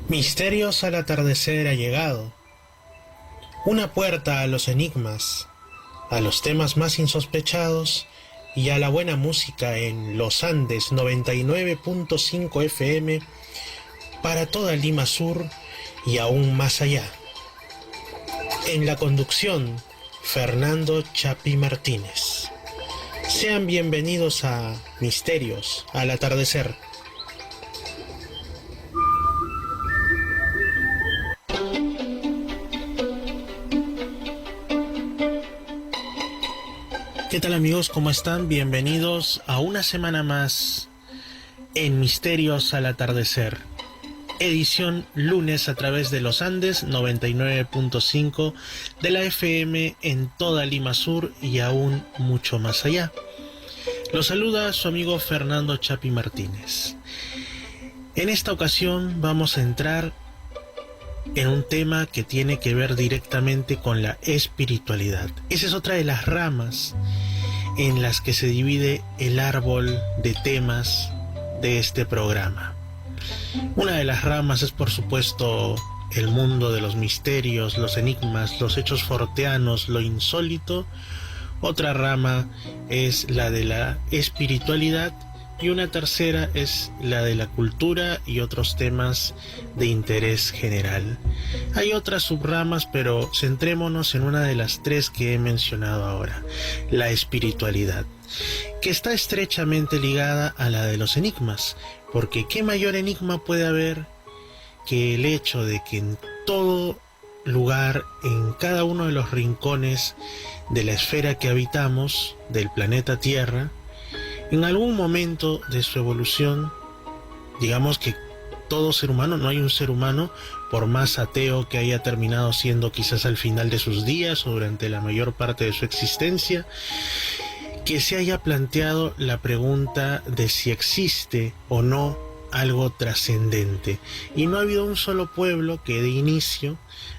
Misterios al atardecer ha llegado. Una puerta a los enigmas, a los temas más insospechados y a la buena música en Los Andes 99.5 FM para toda Lima Sur y aún más allá. En la conducción, Fernando Chapi Martínez. Sean bienvenidos a Misterios al atardecer. ¿Qué tal amigos? ¿Cómo están? Bienvenidos a una semana más en Misterios al atardecer. Edición lunes a través de Los Andes 99.5 de la FM en toda Lima Sur y aún mucho más allá. Los saluda su amigo Fernando Chapi Martínez. En esta ocasión vamos a entrar en un tema que tiene que ver directamente con la espiritualidad. Esa es otra de las ramas en las que se divide el árbol de temas de este programa. Una de las ramas es, por supuesto, el mundo de los misterios, los enigmas, los hechos forteanos, lo insólito. Otra rama es la de la espiritualidad y una tercera es la de la cultura y otros temas de interés general. Hay otras subramas, pero centrémonos en una de las tres que he mencionado ahora, la espiritualidad, que está estrechamente ligada a la de los enigmas, porque ¿qué mayor enigma puede haber que el hecho de que en todo lugar, en cada uno de los rincones de la esfera que habitamos, del planeta Tierra, en algún momento de su evolución, digamos que todo ser humano, no hay un ser humano, por más ateo que haya terminado siendo quizás al final de sus días o durante la mayor parte de su existencia, que se haya planteado la pregunta de si existe o no algo trascendente. Y no ha habido un solo pueblo que de inicio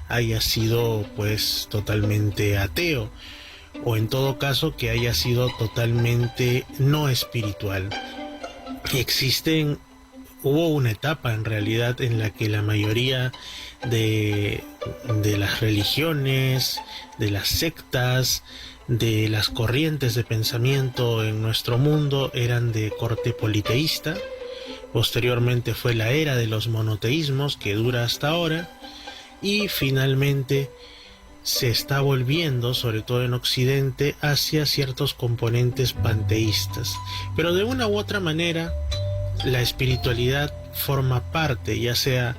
haya sido pues totalmente ateo, o en todo caso que haya sido totalmente no espiritual. Hubo una etapa en realidad en la que la mayoría de las religiones, de las sectas, de las corrientes de pensamiento en nuestro mundo eran de corte politeísta. Posteriormente fue la era de los monoteísmos, que dura hasta ahora, y finalmente se está volviendo, sobre todo en Occidente, hacia ciertos componentes panteístas. Pero de una u otra manera, la espiritualidad forma parte, ya sea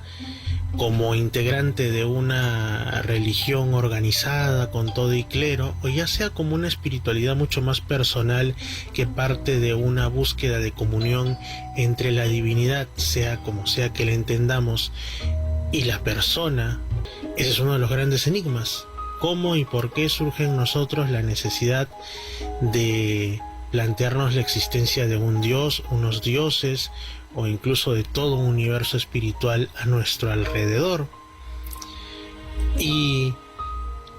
como integrante de una religión organizada con todo y clero, o ya sea como una espiritualidad mucho más personal que parte de una búsqueda de comunión entre la divinidad, sea como sea que la entendamos, y la persona. Ese es uno de los grandes enigmas. ¿Cómo y por qué surge en nosotros la necesidad de plantearnos la existencia de un dios, unos dioses, o incluso de todo un universo espiritual a nuestro alrededor? Y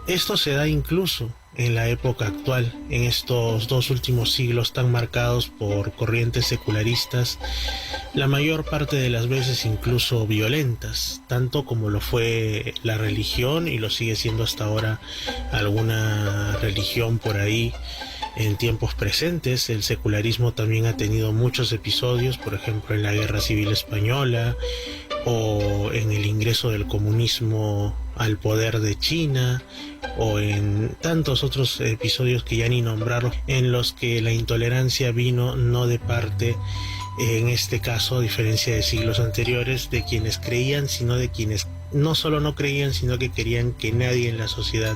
esto se da incluso en la época actual, en estos dos últimos siglos tan marcados por corrientes secularistas, la mayor parte de las veces incluso violentas, tanto como lo fue la religión y lo sigue siendo hasta ahora alguna religión por ahí. En tiempos presentes, el secularismo también ha tenido muchos episodios, por ejemplo en la Guerra Civil Española o en el ingreso del comunismo al poder de China, o en tantos otros episodios que ya ni nombrarlos, en los que la intolerancia vino no de parte, en este caso, a diferencia de siglos anteriores, de quienes creían, sino de quienes no solo no creían, sino que querían que nadie en la sociedad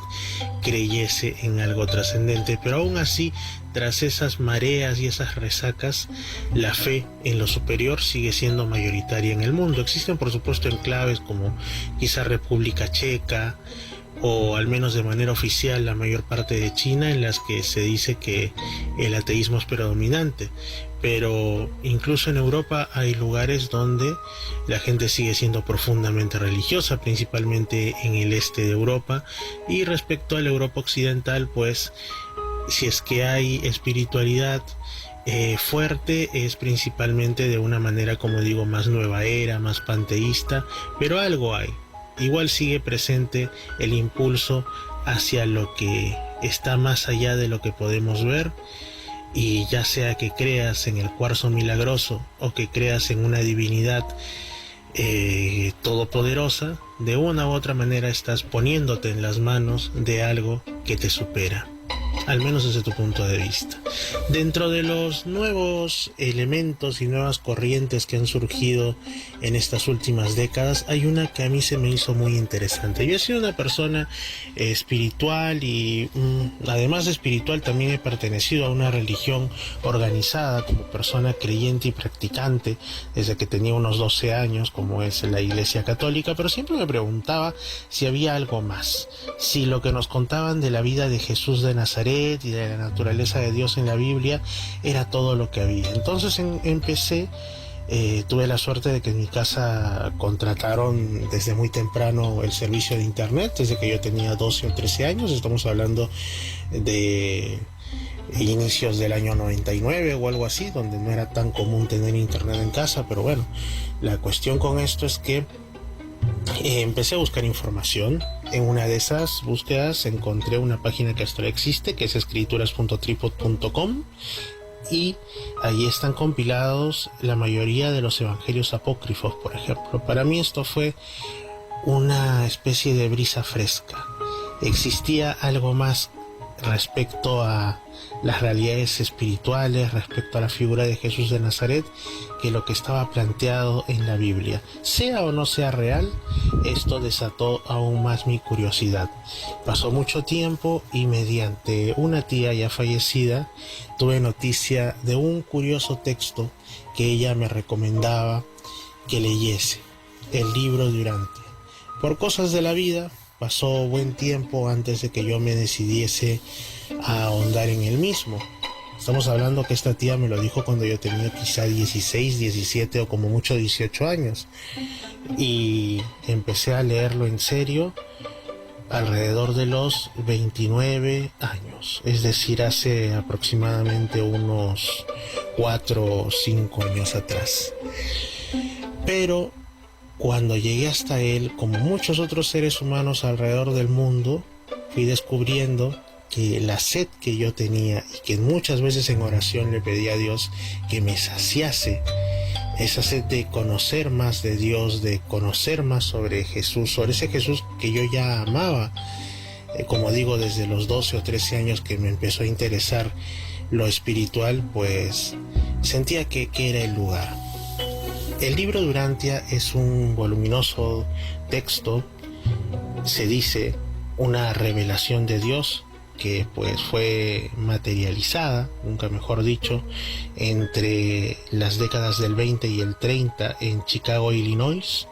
creyese en algo trascendente. Pero aún así, tras esas mareas y esas resacas, la fe en lo superior sigue siendo mayoritaria en el mundo. Existen, por supuesto, enclaves como quizá República Checa, o al menos de manera oficial la mayor parte de China, en las que se dice que el ateísmo es predominante. Pero incluso en Europa hay lugares donde la gente sigue siendo profundamente religiosa, principalmente en el este de Europa. Y respecto a la Europa occidental, pues si es que hay espiritualidad, fuerte es principalmente de una manera, como digo, más nueva era, más panteísta, pero algo hay. Igual sigue presente el impulso hacia lo que está más allá de lo que podemos ver, y ya sea que creas en el cuarzo milagroso o que creas en una divinidad todopoderosa, de una u otra manera estás poniéndote en las manos de algo que te supera, al menos desde tu punto de vista. Dentro de los nuevos elementos y nuevas corrientes que han surgido en estas últimas décadas, hay una que a mí se me hizo muy interesante. Yo he sido una persona espiritual y además de espiritual también he pertenecido a una religión organizada como persona creyente y practicante desde que tenía unos 12 años, como es la Iglesia Católica, pero siempre me preguntaba si había algo más, si lo que nos contaban de la vida de Jesús de Nazaret y de la naturaleza de Dios en la Biblia era todo lo que había. Entonces empecé, tuve la suerte de que en mi casa contrataron desde muy temprano el servicio de internet, desde que yo tenía 12 o 13 años. Estamos hablando de inicios del año 99 o algo así, donde no era tan común tener internet en casa. Pero bueno, la cuestión con esto es que empecé a buscar información. En una de esas búsquedas encontré una página que hasta ahora existe, que es escrituras.tripod.com, y allí están compilados la mayoría de los evangelios apócrifos, por ejemplo. Para mí esto fue una especie de brisa fresca. Existía algo más respecto a las realidades espirituales, respecto a la figura de Jesús de Nazaret, que lo que estaba planteado en la Biblia. Sea o no sea real, esto desató aún más mi curiosidad. Pasó mucho tiempo y mediante una tía ya fallecida tuve noticia de un curioso texto que ella me recomendaba que leyese, el libro de Urantia. Por cosas de la vida pasó buen tiempo antes de que yo me decidiese a ahondar en el mismo. Estamos hablando que esta tía me lo dijo cuando yo tenía quizá 16, 17 o como mucho 18 años. Y empecé a leerlo en serio alrededor de los 29 años. Es decir, hace aproximadamente unos 4 o 5 años atrás. Pero cuando llegué hasta él, como muchos otros seres humanos alrededor del mundo, fui descubriendo que la sed que yo tenía y que muchas veces en oración le pedí a Dios que me saciase, esa sed de conocer más de Dios, de conocer más sobre Jesús, sobre ese Jesús que yo ya amaba, como digo, desde los 12 o 13 años que me empezó a interesar lo espiritual, pues sentía que era el lugar. El libro de Urantia es un voluminoso texto, se dice una revelación de Dios que pues fue materializada, nunca mejor dicho, entre las décadas del 20 y el 30 en Chicago, Illinois.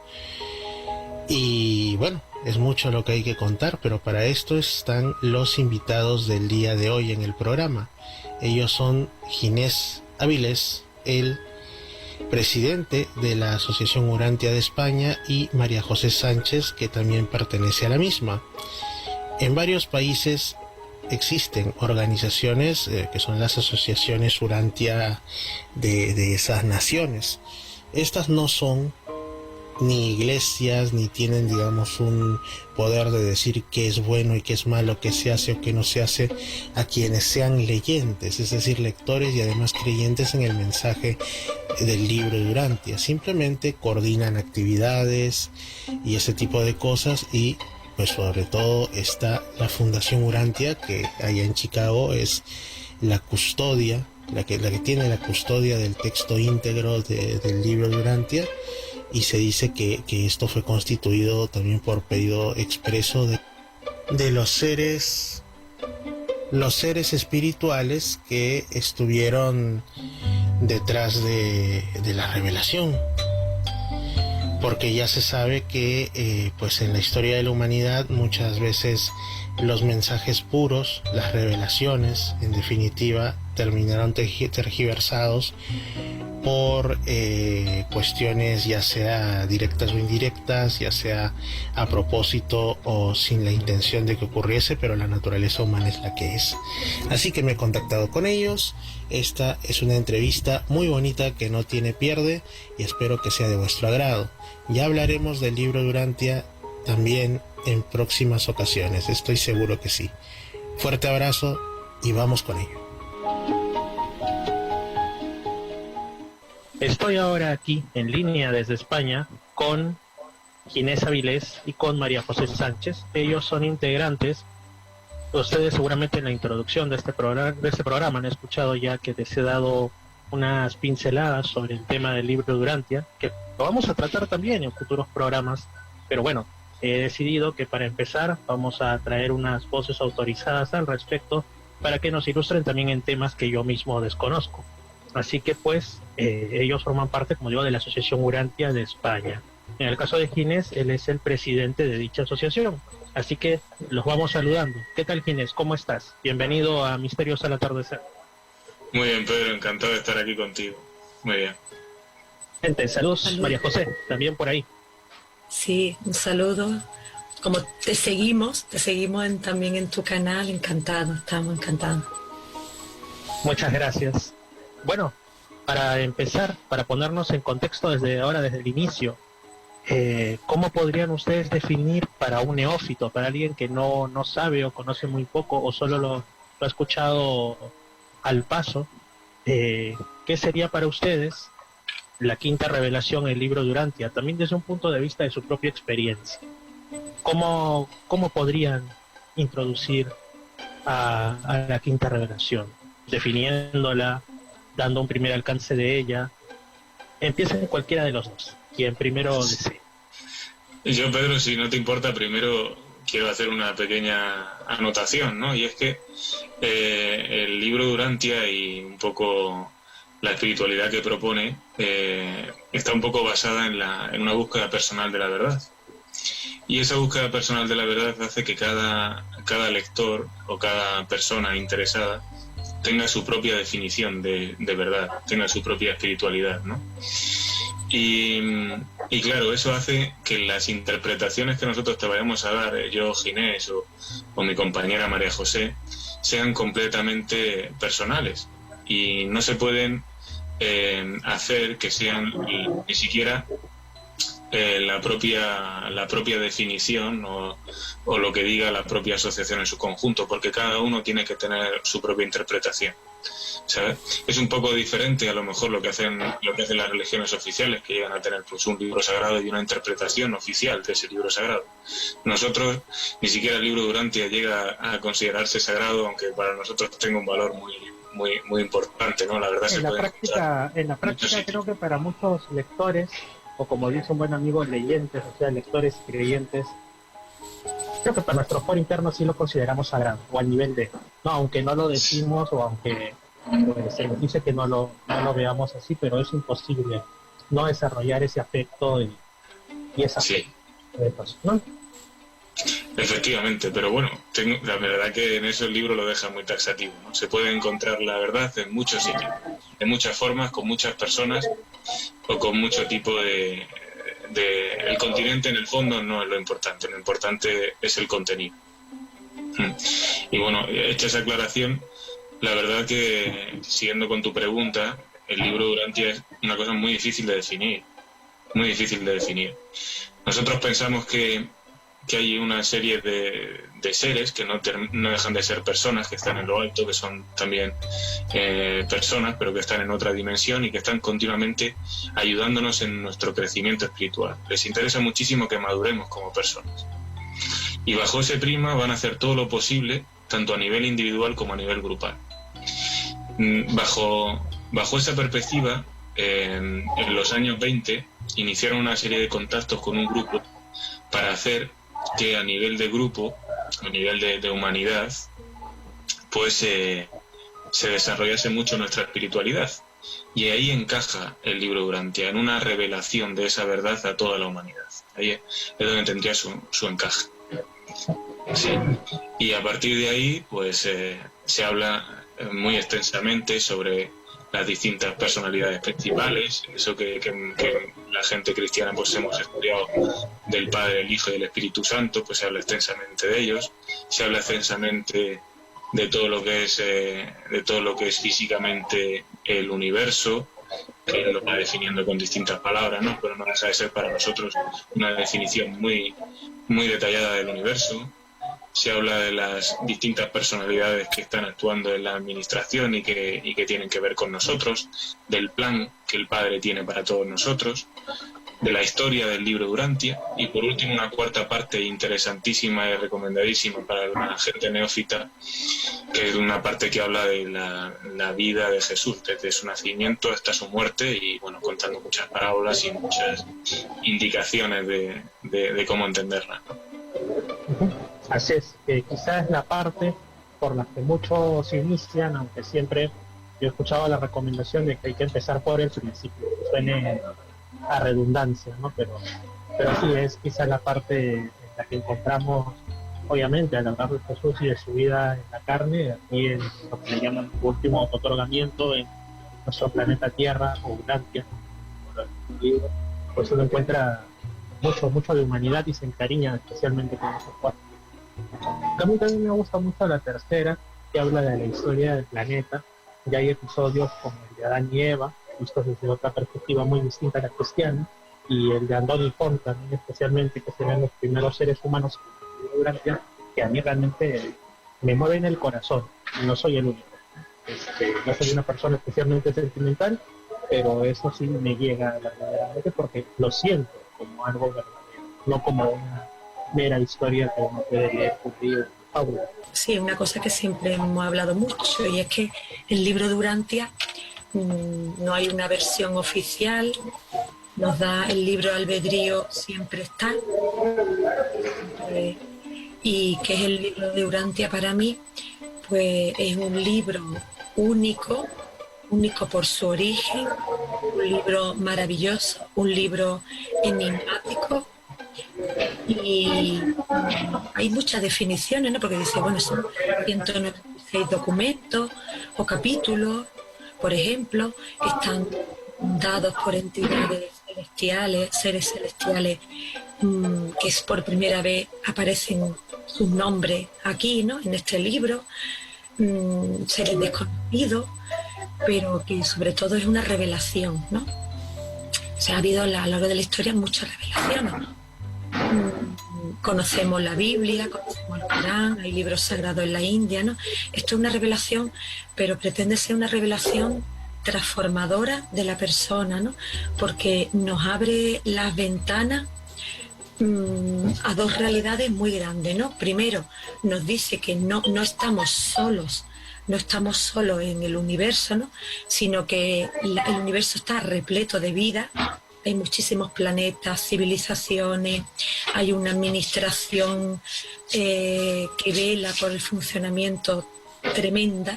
Y bueno, es mucho lo que hay que contar, pero para esto están los invitados del día de hoy en el programa. Ellos son Ginés Avilés, el presidente de la Asociación Urantia de España, y María José Sánchez, que también pertenece a la misma. En varios países existen organizaciones que son las asociaciones Urantia de esas naciones. Estas no son ni iglesias, ni tienen, digamos, un poder de decir qué es bueno y qué es malo, qué se hace o qué no se hace a quienes sean leyentes, es decir, lectores y además creyentes en el mensaje del libro de Urantia. Simplemente coordinan actividades y ese tipo de cosas, y pues sobre todo está la Fundación Urantia, que allá en Chicago es la custodia, la que tiene la custodia del texto íntegro del libro de Urantia. Y se dice que esto fue constituido también por pedido expreso de los seres espirituales que estuvieron detrás de la revelación. Porque ya se sabe que pues en la historia de la humanidad muchas veces los mensajes puros, las revelaciones, en definitiva, terminaron tergiversados por cuestiones ya sea directas o indirectas, ya sea a propósito o sin la intención de que ocurriese, pero la naturaleza humana es la que es. Así que me he contactado con ellos. Esta es una entrevista muy bonita que no tiene pierde y espero que sea de vuestro agrado. Ya hablaremos del libro Durantia también en próximas ocasiones, estoy seguro que sí. Fuerte abrazo y vamos con ello. Estoy ahora aquí en línea desde España con Ginés Avilés y con María José Sánchez. Ellos son integrantes. Ustedes seguramente en la introducción de este programa han escuchado ya que les he dado unas pinceladas sobre el tema del libro Durantia, que lo vamos a tratar también en futuros programas, pero bueno, he decidido que para empezar vamos a traer unas voces autorizadas al respecto para que nos ilustren también en temas que yo mismo desconozco. Así que pues ellos forman parte, como digo, de la Asociación Durantia de España. En el caso de Ginés, él es el presidente de dicha asociación. Así que los vamos saludando. ¿Qué tal, Ginés? ¿Cómo estás? Bienvenido a Misterios al Atardecer. Muy bien, Pedro, encantado de estar aquí contigo. Muy bien. Gente, saludos. María José, también por ahí. Sí, un saludo. Como te seguimos también en tu canal, encantado, estamos encantados. Muchas gracias. Bueno, para empezar, para ponernos en contexto desde el inicio, ¿cómo podrían ustedes definir para un neófito, para alguien que no sabe o conoce muy poco o solo lo ha escuchado al paso, qué sería para ustedes la quinta revelación, el libro Durantia, también desde un punto de vista de su propia experiencia? ¿Cómo podrían introducir a la quinta revelación? Definiéndola, dando un primer alcance de ella. Empiecen cualquiera de los dos, quien primero desee. Yo, Pedro, si no te importa, primero quiero hacer una pequeña anotación, ¿no? Y es que el libro Durantia y un poco la espiritualidad que propone está un poco basada en una búsqueda personal de la verdad. Y esa búsqueda personal de la verdad hace que cada lector o cada persona interesada tenga su propia definición de verdad, tenga su propia espiritualidad, ¿no? Y claro, eso hace que las interpretaciones que nosotros te vayamos a dar, yo, Ginés, o mi compañera María José, sean completamente personales y no se pueden hacer que sean ni siquiera la propia definición o lo que diga la propia asociación en su conjunto, porque cada uno tiene que tener su propia interpretación, ¿sabes? Es un poco diferente a lo mejor lo que hacen las religiones oficiales, que llegan a tener pues un libro sagrado y una interpretación oficial de ese libro sagrado. Nosotros ni siquiera el libro Durantia llega a considerarse sagrado, aunque para nosotros tenga un valor muy importante, ¿no? La verdad en la práctica creo que para muchos lectores, o como dice un buen amigo, leyentes, o sea, lectores y creyentes, creo que para nuestro foro interno sí lo consideramos sagrado, o al nivel de, no, aunque no lo decimos, o aunque pues, se nos dice que no lo veamos así, pero es imposible no desarrollar ese afecto y esa sí. ¿no? Efectivamente, pero bueno, la verdad que en eso el libro lo deja muy taxativo, ¿no? Se puede encontrar la verdad en muchos sitios, de muchas formas, con muchas personas o con mucho tipo de... El continente en el fondo no es lo importante es el contenido. Y bueno, hecha esa aclaración, la verdad que, siguiendo con tu pregunta, el libro Durantia es una cosa muy difícil de definir, muy difícil de definir. Nosotros pensamos que hay una serie de seres que no dejan de ser personas, que están en lo alto, que son también personas, pero que están en otra dimensión y que están continuamente ayudándonos en nuestro crecimiento espiritual. Les interesa muchísimo que maduremos como personas. Y bajo ese prisma van a hacer todo lo posible, tanto a nivel individual como a nivel grupal. Bajo esa perspectiva, en los años 20, iniciaron una serie de contactos con un grupo para hacer que a nivel de grupo, a nivel de humanidad, pues se desarrollase mucho nuestra espiritualidad. Y ahí encaja el libro Durantia, en una revelación de esa verdad a toda la humanidad. Ahí es donde tendría su encaje. Sí. Y a partir de ahí, pues se habla muy extensamente sobre las distintas personalidades principales, eso que la gente cristiana pues hemos estudiado del Padre, el Hijo y el Espíritu Santo, pues se habla extensamente de ellos, se habla extensamente de todo lo que es físicamente el universo, que lo va definiendo con distintas palabras, ¿no? Pero no deja de ser para nosotros una definición muy, muy detallada del universo. Se habla de las distintas personalidades que están actuando en la administración y que tienen que ver con nosotros, del plan que el Padre tiene para todos nosotros, de la historia del libro Durantia, y por último una cuarta parte interesantísima y recomendadísima para la gente neófita, que es una parte que habla de la vida de Jesús, desde su nacimiento hasta su muerte, y bueno, contando muchas parábolas y muchas indicaciones de cómo entenderla, ¿no? Así es, quizás la parte por la que muchos inician, aunque siempre yo he escuchado la recomendación de que hay que empezar por el principio, suene a redundancia, ¿no? Pero sí es quizás la parte en la que encontramos, obviamente, al hablar de Jesús y de su vida en la carne, aquí en lo que le llaman último otorgamiento en nuestro planeta Tierra, o Urantia, pues uno encuentra mucho de humanidad y se encariña especialmente con esos cuatro. A mí también me gusta mucho la tercera, que habla de la historia del planeta. Ya hay episodios como el de Adán y Eva, vistos desde otra perspectiva muy distinta a la cristiana, y el de Andón y Fon también, especialmente, que serán los primeros seres humanos que a mí realmente me mueven el corazón. No soy el único. No soy una persona especialmente sentimental, pero eso sí me llega verdaderamente porque lo siento como algo verdadero, no como una mera historia que uno puede leer por libro, fábula. Sí, una cosa que siempre hemos hablado mucho, y es que el libro Durantia no hay una versión oficial, nos da el libro albedrío, siempre está, y que es el libro de Durantia para mí, pues es un libro único por su origen, un libro maravilloso, un libro enigmático, y hay muchas definiciones, ¿no? Porque dice, bueno, son 196 documentos o capítulos, por ejemplo, están dados por entidades celestiales, seres celestiales, que es por primera vez aparecen sus nombres aquí, ¿no? En este libro, seres desconocidos, pero que sobre todo es una revelación, ¿no? O sea, ha habido a lo largo de la historia muchas revelaciones, ¿no? Conocemos la Biblia, conocemos el Corán, hay libros sagrados en la India, ¿no? Esto es una revelación, pero pretende ser una revelación transformadora de la persona, ¿no? Porque nos abre las ventanas a dos realidades muy grandes, ¿no? Primero, nos dice que no estamos solos, no estamos solos en el universo, ¿no? Sino que el universo está repleto de vida. Hay muchísimos planetas, civilizaciones, hay una administración que vela por el funcionamiento tremendo,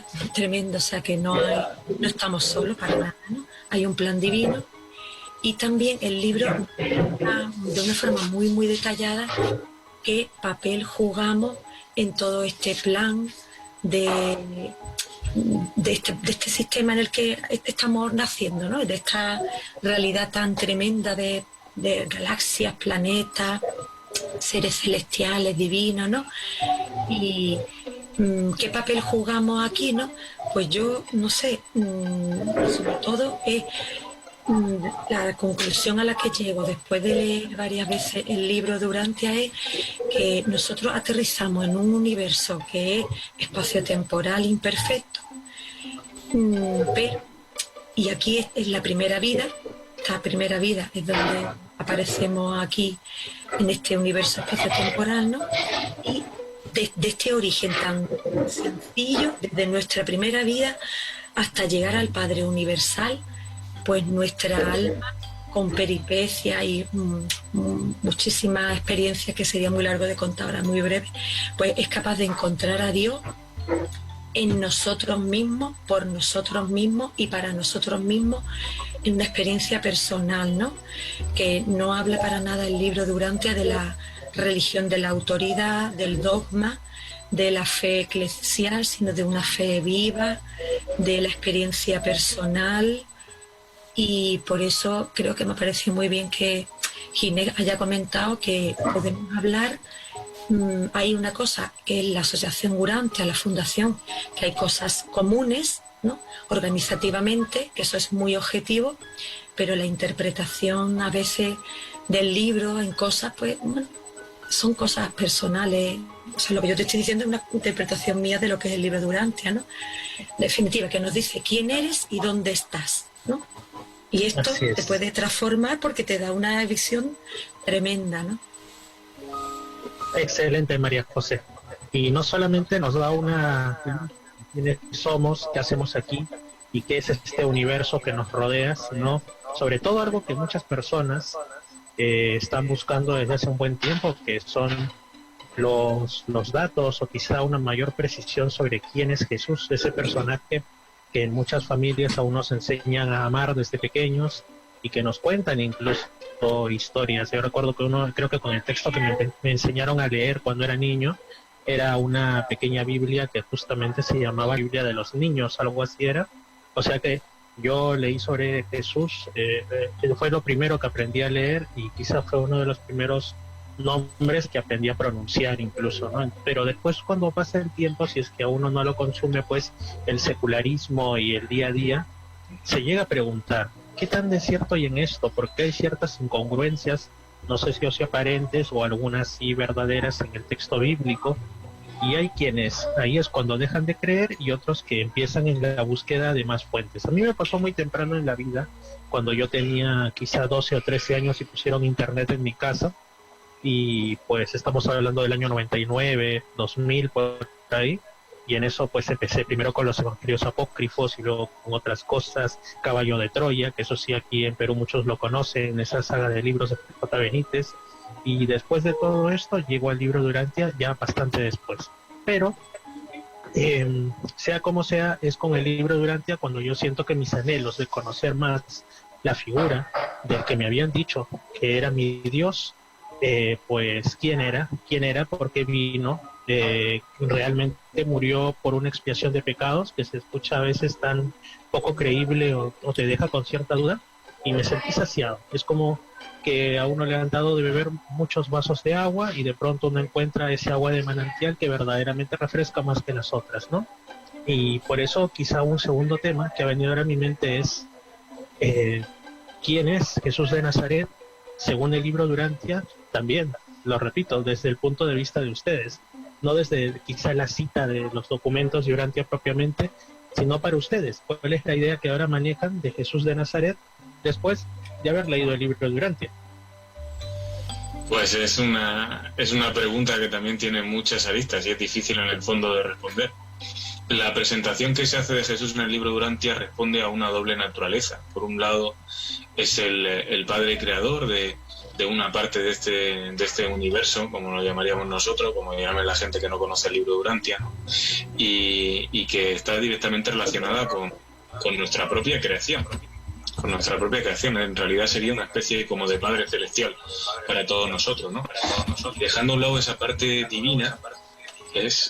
o sea que no estamos solos para nada, ¿no? Hay un plan divino, y también el libro de una forma muy, muy detallada qué papel jugamos en todo este plan de este sistema en el que estamos naciendo, ¿no? De esta realidad tan tremenda de galaxias, planetas, seres celestiales, divinos, ¿no? Y qué papel jugamos aquí, ¿no? Pues yo no sé, sobre todo es la conclusión a la que llego después de leer varias veces el libro de Durantia, es que nosotros aterrizamos en un universo que es espaciotemporal imperfecto, pero, y aquí es la primera vida, esta primera vida es donde aparecemos aquí en este universo espaciotemporal, ¿no? Y de este origen tan sencillo, desde nuestra primera vida hasta llegar al Padre Universal, pues nuestra alma, con peripecias y muchísimas experiencias que sería muy largo de contar, ahora muy breve, pues es capaz de encontrar a Dios en nosotros mismos, por nosotros mismos y para nosotros mismos, en una experiencia personal, ¿no? Que no habla para nada el libro Durantia de la religión de la autoridad, del dogma, de la fe eclesial, sino de una fe viva, de la experiencia personal. Y por eso creo que me parece muy bien que Ginés haya comentado que podemos hablar. Hay una cosa que es la Asociación Urantia, la fundación, que hay cosas comunes, ¿no?, organizativamente, que eso es muy objetivo, pero la interpretación a veces del libro en cosas, pues bueno, son cosas personales. O sea, lo que yo te estoy diciendo es una interpretación mía de lo que es el libro de Urantia, ¿no? Definitiva, que nos dice quién eres y dónde estás, ¿no? Y esto te puede transformar porque te da una visión tremenda, ¿no? Excelente, María José. Y no solamente nos da una quiénes somos, qué hacemos aquí y qué es este universo que nos rodea, sino sobre todo algo que muchas personas están buscando desde hace un buen tiempo, que son los datos o quizá una mayor precisión sobre quién es Jesús, ese personaje que en muchas familias aún nos enseñan a amar desde pequeños y que nos cuentan incluso historias. Yo recuerdo que creo que con el texto que me enseñaron a leer cuando era niño, era una pequeña Biblia que justamente se llamaba Biblia de los Niños, algo así era. O sea que yo leí sobre Jesús, fue lo primero que aprendí a leer y quizás fue uno de los primeros nombres que aprendí a pronunciar incluso, ¿no? Pero después, cuando pasa el tiempo, si es que a uno no lo consume pues el secularismo y el día a día, se llega a preguntar ¿qué tan de cierto hay en esto? Porque hay ciertas incongruencias, no sé si aparentes o algunas sí verdaderas en el texto bíblico, y hay quienes ahí es cuando dejan de creer y otros que empiezan en la búsqueda de más fuentes. A mí me pasó muy temprano en la vida, cuando yo tenía quizá 12 o 13 años y pusieron internet en mi casa, y pues estamos hablando del año 99, 2000, por ahí, y en eso pues empecé primero con los evangelios apócrifos y luego con otras cosas, Caballo de Troya, que eso sí aquí en Perú muchos lo conocen, esa saga de libros de J. Benítez, y después de todo esto llegó al libro de Urantia ya bastante después. Pero sea como sea, es con el libro de Urantia cuando yo siento que mis anhelos de conocer más la figura del que me habían dicho que era mi Dios, pues quién era, por qué vino, realmente murió por una expiación de pecados, que se escucha a veces tan poco creíble o te deja con cierta duda, y me sentí saciado. Es como que a uno le han dado de beber muchos vasos de agua y de pronto uno encuentra ese agua de manantial que verdaderamente refresca más que las otras, ¿no? Y por eso quizá un segundo tema que ha venido ahora a mi mente es ¿quién es Jesús de Nazaret? Según el libro de Urantia, también, lo repito, desde el punto de vista de ustedes, no desde quizá la cita de los documentos de Urantia propiamente, sino para ustedes. ¿Cuál es la idea que ahora manejan de Jesús de Nazaret después de haber leído el libro de Urantia? Pues es una pregunta que también tiene muchas aristas y es difícil en el fondo de responder. La presentación que se hace de Jesús en el libro de Urantia responde a una doble naturaleza. Por un lado, es el Padre Creador de una parte de este universo, como lo llamaríamos nosotros, como llama la gente que no conoce el libro de Urantia, ¿no? Y que está directamente relacionada con nuestra propia creación. Con nuestra propia creación. En realidad sería una especie como de Padre Celestial para todos nosotros, ¿no? Dejando a un lado esa parte divina,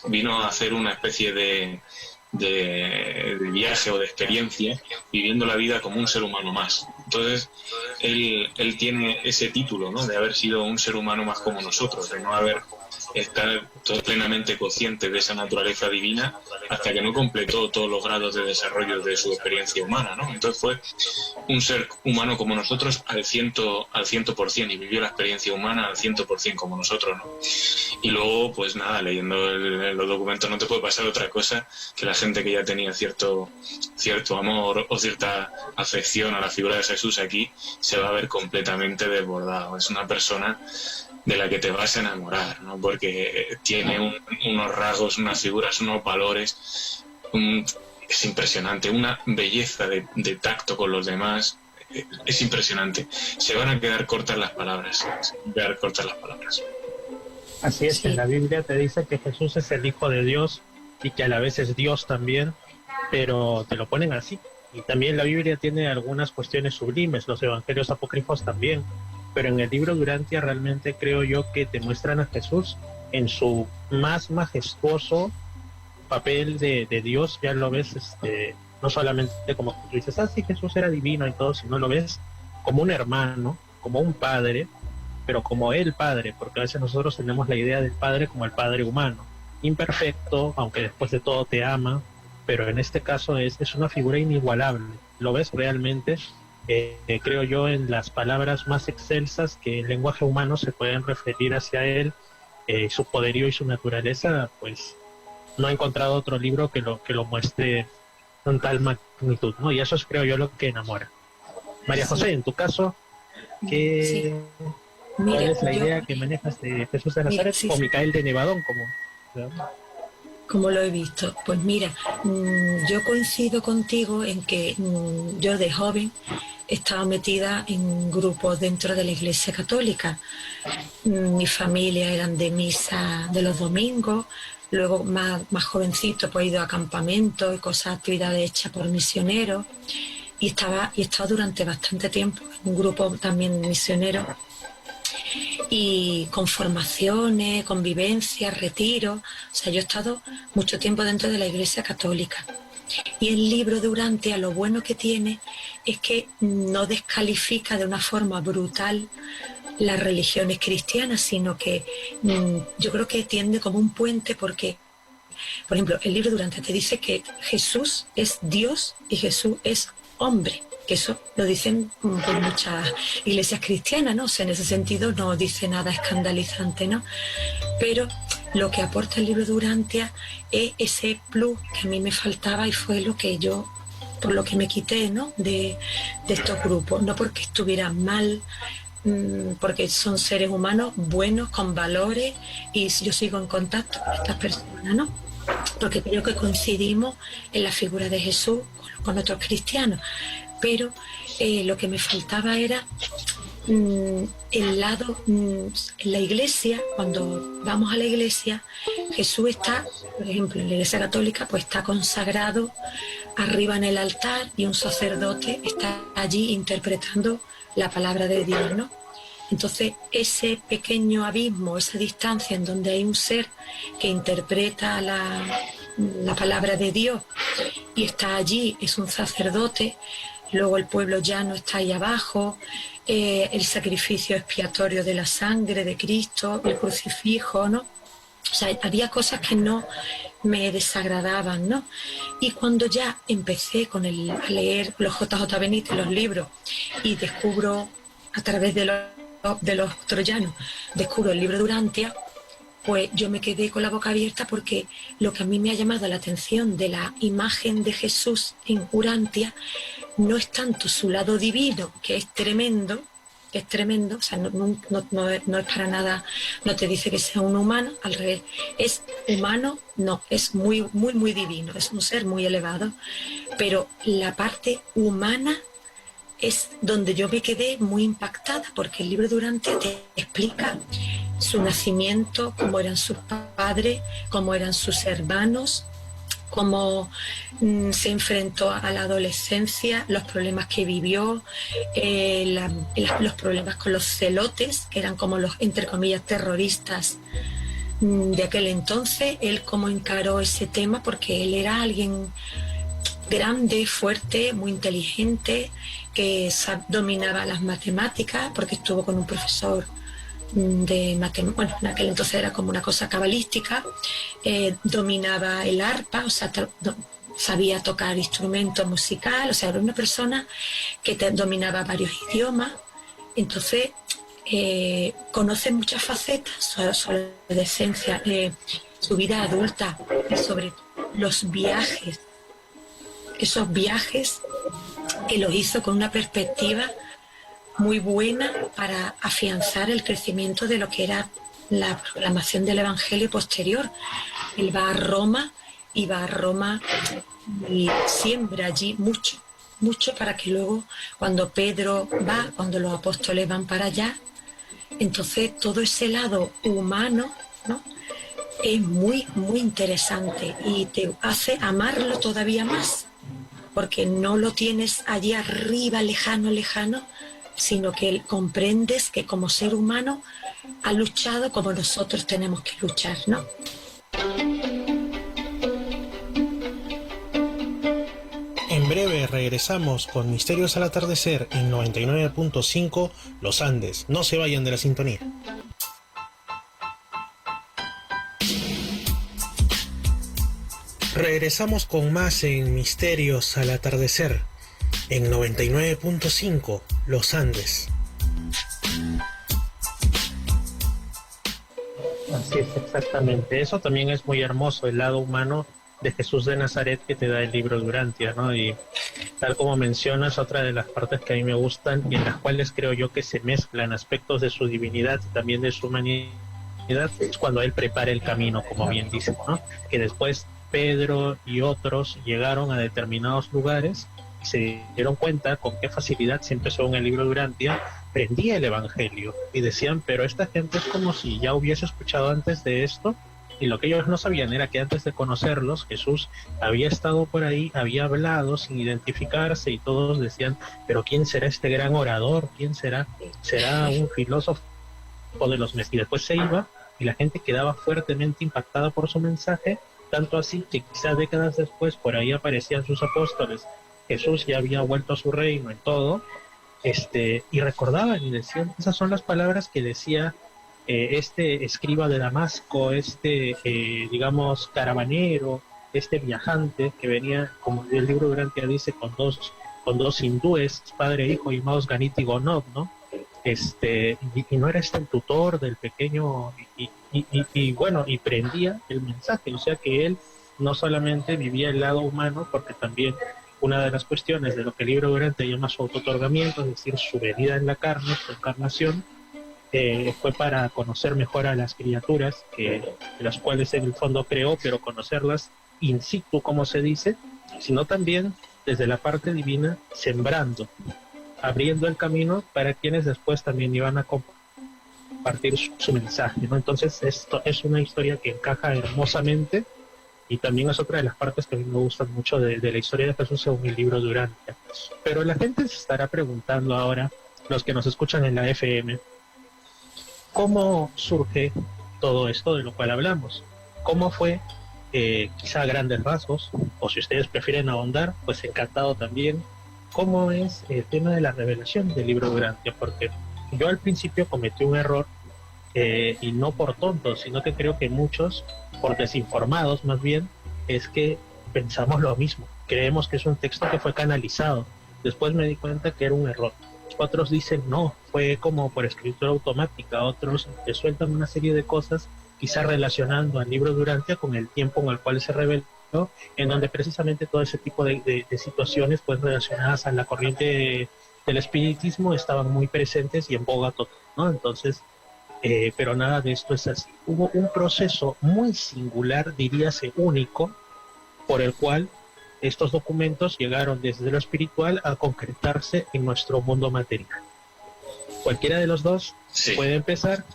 vino a hacer una especie de viaje o de experiencia, viviendo la vida como un ser humano más. Entonces, él tiene ese título, ¿no?, de haber sido un ser humano más como nosotros, de no estar plenamente consciente de esa naturaleza divina hasta que no completó todos los grados de desarrollo de su experiencia humana, ¿no? Entonces fue un ser humano como nosotros al 100% y vivió la experiencia humana al 100% como nosotros, ¿no? Y luego, pues nada, leyendo los documentos no te puede pasar otra cosa que la gente que ya tenía cierto amor o cierta afección a la figura de Jesús aquí se va a ver completamente desbordado. Es una persona de la que te vas a enamorar, ¿no? Porque tiene unos rasgos, unas figuras, unos valores, es impresionante, una belleza de tacto con los demás, es impresionante. Se van a quedar cortas las palabras, Así es, en la Biblia te dice que Jesús es el Hijo de Dios y que a la vez es Dios también, pero te lo ponen así. Y también la Biblia tiene algunas cuestiones sublimes, los evangelios apócrifos también, pero en el libro de Urantia realmente creo yo que te muestran a Jesús en su más majestuoso papel de Dios. Ya lo ves, no solamente como tú dices, sí, Jesús era divino y todo, sino lo ves como un hermano, como un padre, pero como el padre, porque a veces nosotros tenemos la idea del padre como el padre humano, imperfecto, aunque después de todo te ama, pero en este caso es una figura inigualable. Lo ves realmente, creo yo, en las palabras más excelsas que el lenguaje humano se pueden referir hacia él, su poderío y su naturaleza, pues no he encontrado otro libro que lo muestre con tal magnitud, ¿no? Y eso es, creo yo, lo que enamora. María José, en tu caso, ¿qué, Mira, ¿cuál es la idea que manejas de Jesús de Nazaret o Micael de Nevadón, como lo he visto? Pues mira, yo coincido contigo en que yo de joven estaba metida en grupos dentro de la Iglesia Católica. Mi familia eran de misa de los domingos, luego más jovencito pues he ido a campamentos y cosas, actividades hechas por misioneros, y he estado durante bastante tiempo en un grupo también misionero, y con formaciones, convivencias, retiros. O sea, yo he estado mucho tiempo dentro de la Iglesia Católica. Y el libro de Urantia, lo bueno que tiene es que no descalifica de una forma brutal las religiones cristianas, sino que yo creo que tiende como un puente, porque, por ejemplo, el libro de Urantia te dice que Jesús es Dios y Jesús es hombre, que eso lo dicen por muchas iglesias cristianas, ¿no? O sea, en ese sentido no dice nada escandalizante, ¿no? Pero lo que aporta el libro de Urantia es ese plus que a mí me faltaba, y fue lo que yo, por lo que me quité, ¿no?, de estos grupos. No porque estuvieran mal, porque son seres humanos buenos, con valores, y yo sigo en contacto con estas personas, ¿no? Porque creo que coincidimos en la figura de Jesús con otros cristianos. Pero lo que me faltaba era el lado, en la iglesia, cuando vamos a la iglesia, Jesús está, por ejemplo, en la Iglesia Católica, pues está consagrado arriba en el altar, y un sacerdote está allí interpretando la palabra de Dios, ¿no? Entonces, ese pequeño abismo, esa distancia en donde hay un ser que interpreta la palabra de Dios y está allí, es un sacerdote, luego el pueblo llano está ahí abajo, el sacrificio expiatorio de la sangre de Cristo, el crucifijo, ¿no? O sea, había cosas que no me desagradaban, ¿no? Y cuando ya empecé a leer los JJ Benítez, los libros, y descubro a través de los troyanos, descubro el libro de Urantia, pues yo me quedé con la boca abierta, porque lo que a mí me ha llamado la atención de la imagen de Jesús en Urantia no es tanto su lado divino, que es tremendo, o sea, no es para nada, no te dice que sea un humano, al revés, es humano, no, es muy, muy, muy divino, es un ser muy elevado, pero la parte humana es donde yo me quedé muy impactada, porque el libro de Urantia te explica su nacimiento, cómo eran sus padres, cómo eran sus hermanos, cómo se enfrentó a la adolescencia, los problemas que vivió, los problemas con los celotes, que eran como los, entre comillas, terroristas de aquel entonces, él cómo encaró ese tema, porque él era alguien grande, fuerte, muy inteligente, que dominaba las matemáticas, porque estuvo con un profesor de matemáticas, bueno, en aquel entonces era como una cosa cabalística, dominaba el arpa, o sea, sabía tocar instrumento musical, o sea, era una persona que dominaba varios idiomas. Entonces conoce muchas facetas, su adolescencia, su vida adulta, y sobre los viajes, esos viajes que los hizo con una perspectiva muy buena para afianzar el crecimiento de lo que era la proclamación del Evangelio posterior. Él va a Roma y siembra allí mucho para que luego, cuando Pedro va, cuando los apóstoles van para allá, entonces todo ese lado humano, ¿no?, es muy, muy interesante, y te hace amarlo todavía más, porque no lo tienes allí arriba, lejano, sino que comprendes que como ser humano ha luchado como nosotros tenemos que luchar, ¿no? En breve regresamos con Misterios al Atardecer en 99.5 Los Andes. No se vayan de la sintonía. Regresamos con más en Misterios al Atardecer en 99.5 Los Andes. Así es, exactamente. Eso también es muy hermoso, el lado humano de Jesús de Nazaret que te da el libro Durantia, ¿no? Y tal como mencionas, otra de las partes que a mí me gustan y en las cuales creo yo que se mezclan aspectos de su divinidad y también de su humanidad es cuando él prepara el camino, como bien dice, ¿no? Que después Pedro y otros llegaron a determinados lugares y se dieron cuenta con qué facilidad, siempre según el libro Durantia, prendía el evangelio y decían, pero esta gente es como si ya hubiese escuchado antes de esto. Y lo que ellos no sabían era que antes de conocerlos, Jesús había estado por ahí, había hablado sin identificarse y todos decían, pero ¿quién será este gran orador? ¿Quién será? ¿Será un filósofo de los Mesías? Y después se iba y la gente quedaba fuertemente impactada por su mensaje, tanto así que quizás décadas después por ahí aparecían sus apóstoles. Jesús ya había vuelto a su reino en todo, y recordaban y decían, esas son las palabras que decía este escriba de Damasco, digamos, caravanero, este viajante que venía, como el libro Durantia dice, con dos hindúes, padre, hijo, llamados Ganit y Gonod, ¿no? Y no era el tutor del pequeño, y bueno, y prendía el mensaje, o sea que él no solamente vivía el lado humano, porque también una de las cuestiones de lo que el libro Durantia llama su autootorgamiento, es decir, su venida en la carne, su encarnación, fue para conocer mejor a las criaturas, las cuales en el fondo creó, pero conocerlas in situ, como se dice, sino también desde la parte divina, sembrando, abriendo el camino para quienes después también iban a compartir su mensaje, ¿no? Entonces esto es una historia que encaja hermosamente y también es otra de las partes que a mí me gustan mucho de la historia de Jesús según el libro Durantia. Pero la gente se estará preguntando ahora, los que nos escuchan en la FM, ¿cómo surge todo esto de lo cual hablamos? ¿Cómo fue, quizá a grandes rasgos, o si ustedes prefieren ahondar, pues encantado también, cómo es el tema de la revelación del libro Durantia? Porque yo al principio cometí un error, y no por tontos, sino que creo que muchos, por desinformados más bien, es que pensamos lo mismo. Creemos que es un texto que fue canalizado. Después me di cuenta que era un error. Otros dicen no, fue como por escritura automática. Otros te sueltan una serie de cosas, quizá relacionando al libro Durantia con el tiempo en el cual se reveló, en donde precisamente todo ese tipo de situaciones pues relacionadas a la corriente del espiritismo estaban muy presentes y en boga total, ¿no? Entonces, pero nada de esto es así. Hubo un proceso muy singular, diríase único, por el cual estos documentos llegaron desde lo espiritual a concretarse en nuestro mundo material. Cualquiera de los dos puede empezar.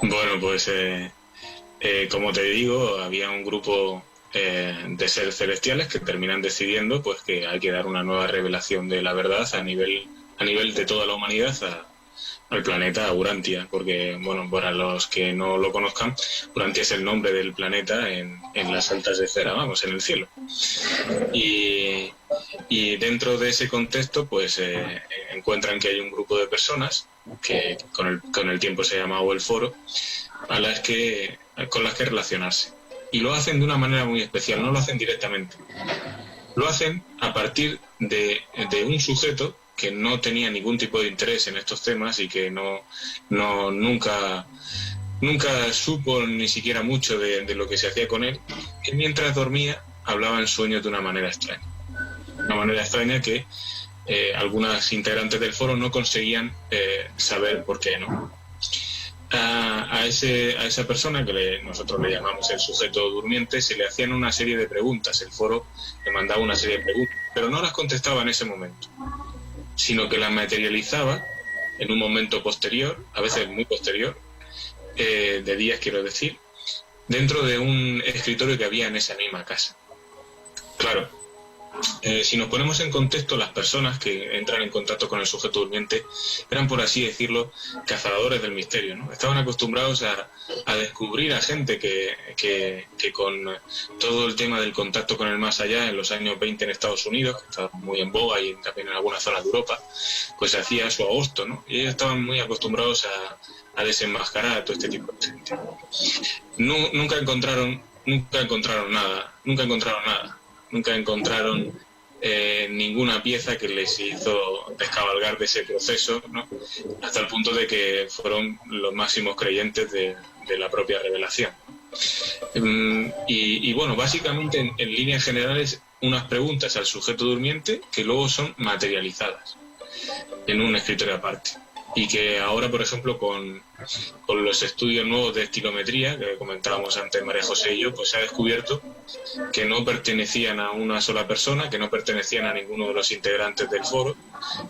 Bueno, pues como te digo, había un grupo de seres celestiales que terminan decidiendo pues que hay que dar una nueva revelación de la verdad a nivel de toda la humanidad al planeta Urantia, porque, bueno, para los que no lo conozcan, Urantia es el nombre del planeta en las altas esferas, vamos, en el cielo. Y dentro de ese contexto, pues encuentran que hay un grupo de personas que con el tiempo se ha llamado el Foro, con las que relacionarse. Y lo hacen de una manera muy especial, no lo hacen directamente. Lo hacen a partir de un sujeto que no tenía ningún tipo de interés en estos temas y que nunca supo ni siquiera mucho de lo que se hacía con él, que mientras dormía hablaba en sueños de una manera extraña. Una manera extraña que algunas integrantes del foro no conseguían saber por qué, ¿no? A esa persona que nosotros le llamamos el sujeto durmiente se le hacían una serie de preguntas. El foro le mandaba una serie de preguntas, pero no las contestaba en ese momento, sino que las materializaba en un momento posterior, a veces muy posterior, de días quiero decir, dentro de un escritorio que había en esa misma casa. Claro, Si nos ponemos en contexto, las personas que entran en contacto con el sujeto durmiente eran, por así decirlo, cazadores del misterio, ¿no? Estaban acostumbrados a descubrir a gente que con todo el tema del contacto con el más allá en los años 20 en Estados Unidos, que estaba muy en boga y también en algunas zonas de Europa, pues se hacía su agosto, ¿no? Y ellos estaban muy acostumbrados a desenmascarar a todo este tipo de gente. Nunca encontraron nada. Nunca encontraron ninguna pieza que les hizo descabalgar de ese proceso, ¿no? Hasta el punto de que fueron los máximos creyentes de la propia revelación. Y bueno, básicamente en líneas generales, unas preguntas al sujeto durmiente que luego son materializadas en un escritorio aparte. Y que ahora, por ejemplo, con los estudios nuevos de estilometría, que comentábamos antes María José y yo, pues se ha descubierto que no pertenecían a una sola persona, que no pertenecían a ninguno de los integrantes del foro.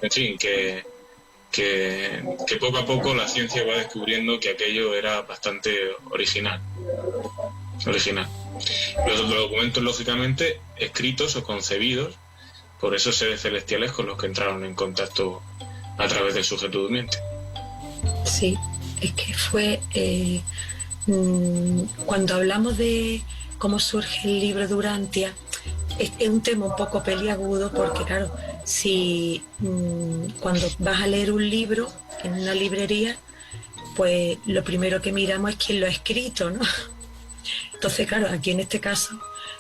En fin, que poco a poco la ciencia va descubriendo que aquello era bastante original. Los documentos, lógicamente, escritos o concebidos por esos seres celestiales con los que entraron en contacto a través del sujeto durmiente. Sí, es que fue cuando hablamos de cómo surge el libro de Urantia, es un tema un poco peliagudo porque claro, si cuando vas a leer un libro en una librería, pues lo primero que miramos es quién lo ha escrito, ¿no? Entonces, claro, aquí en este caso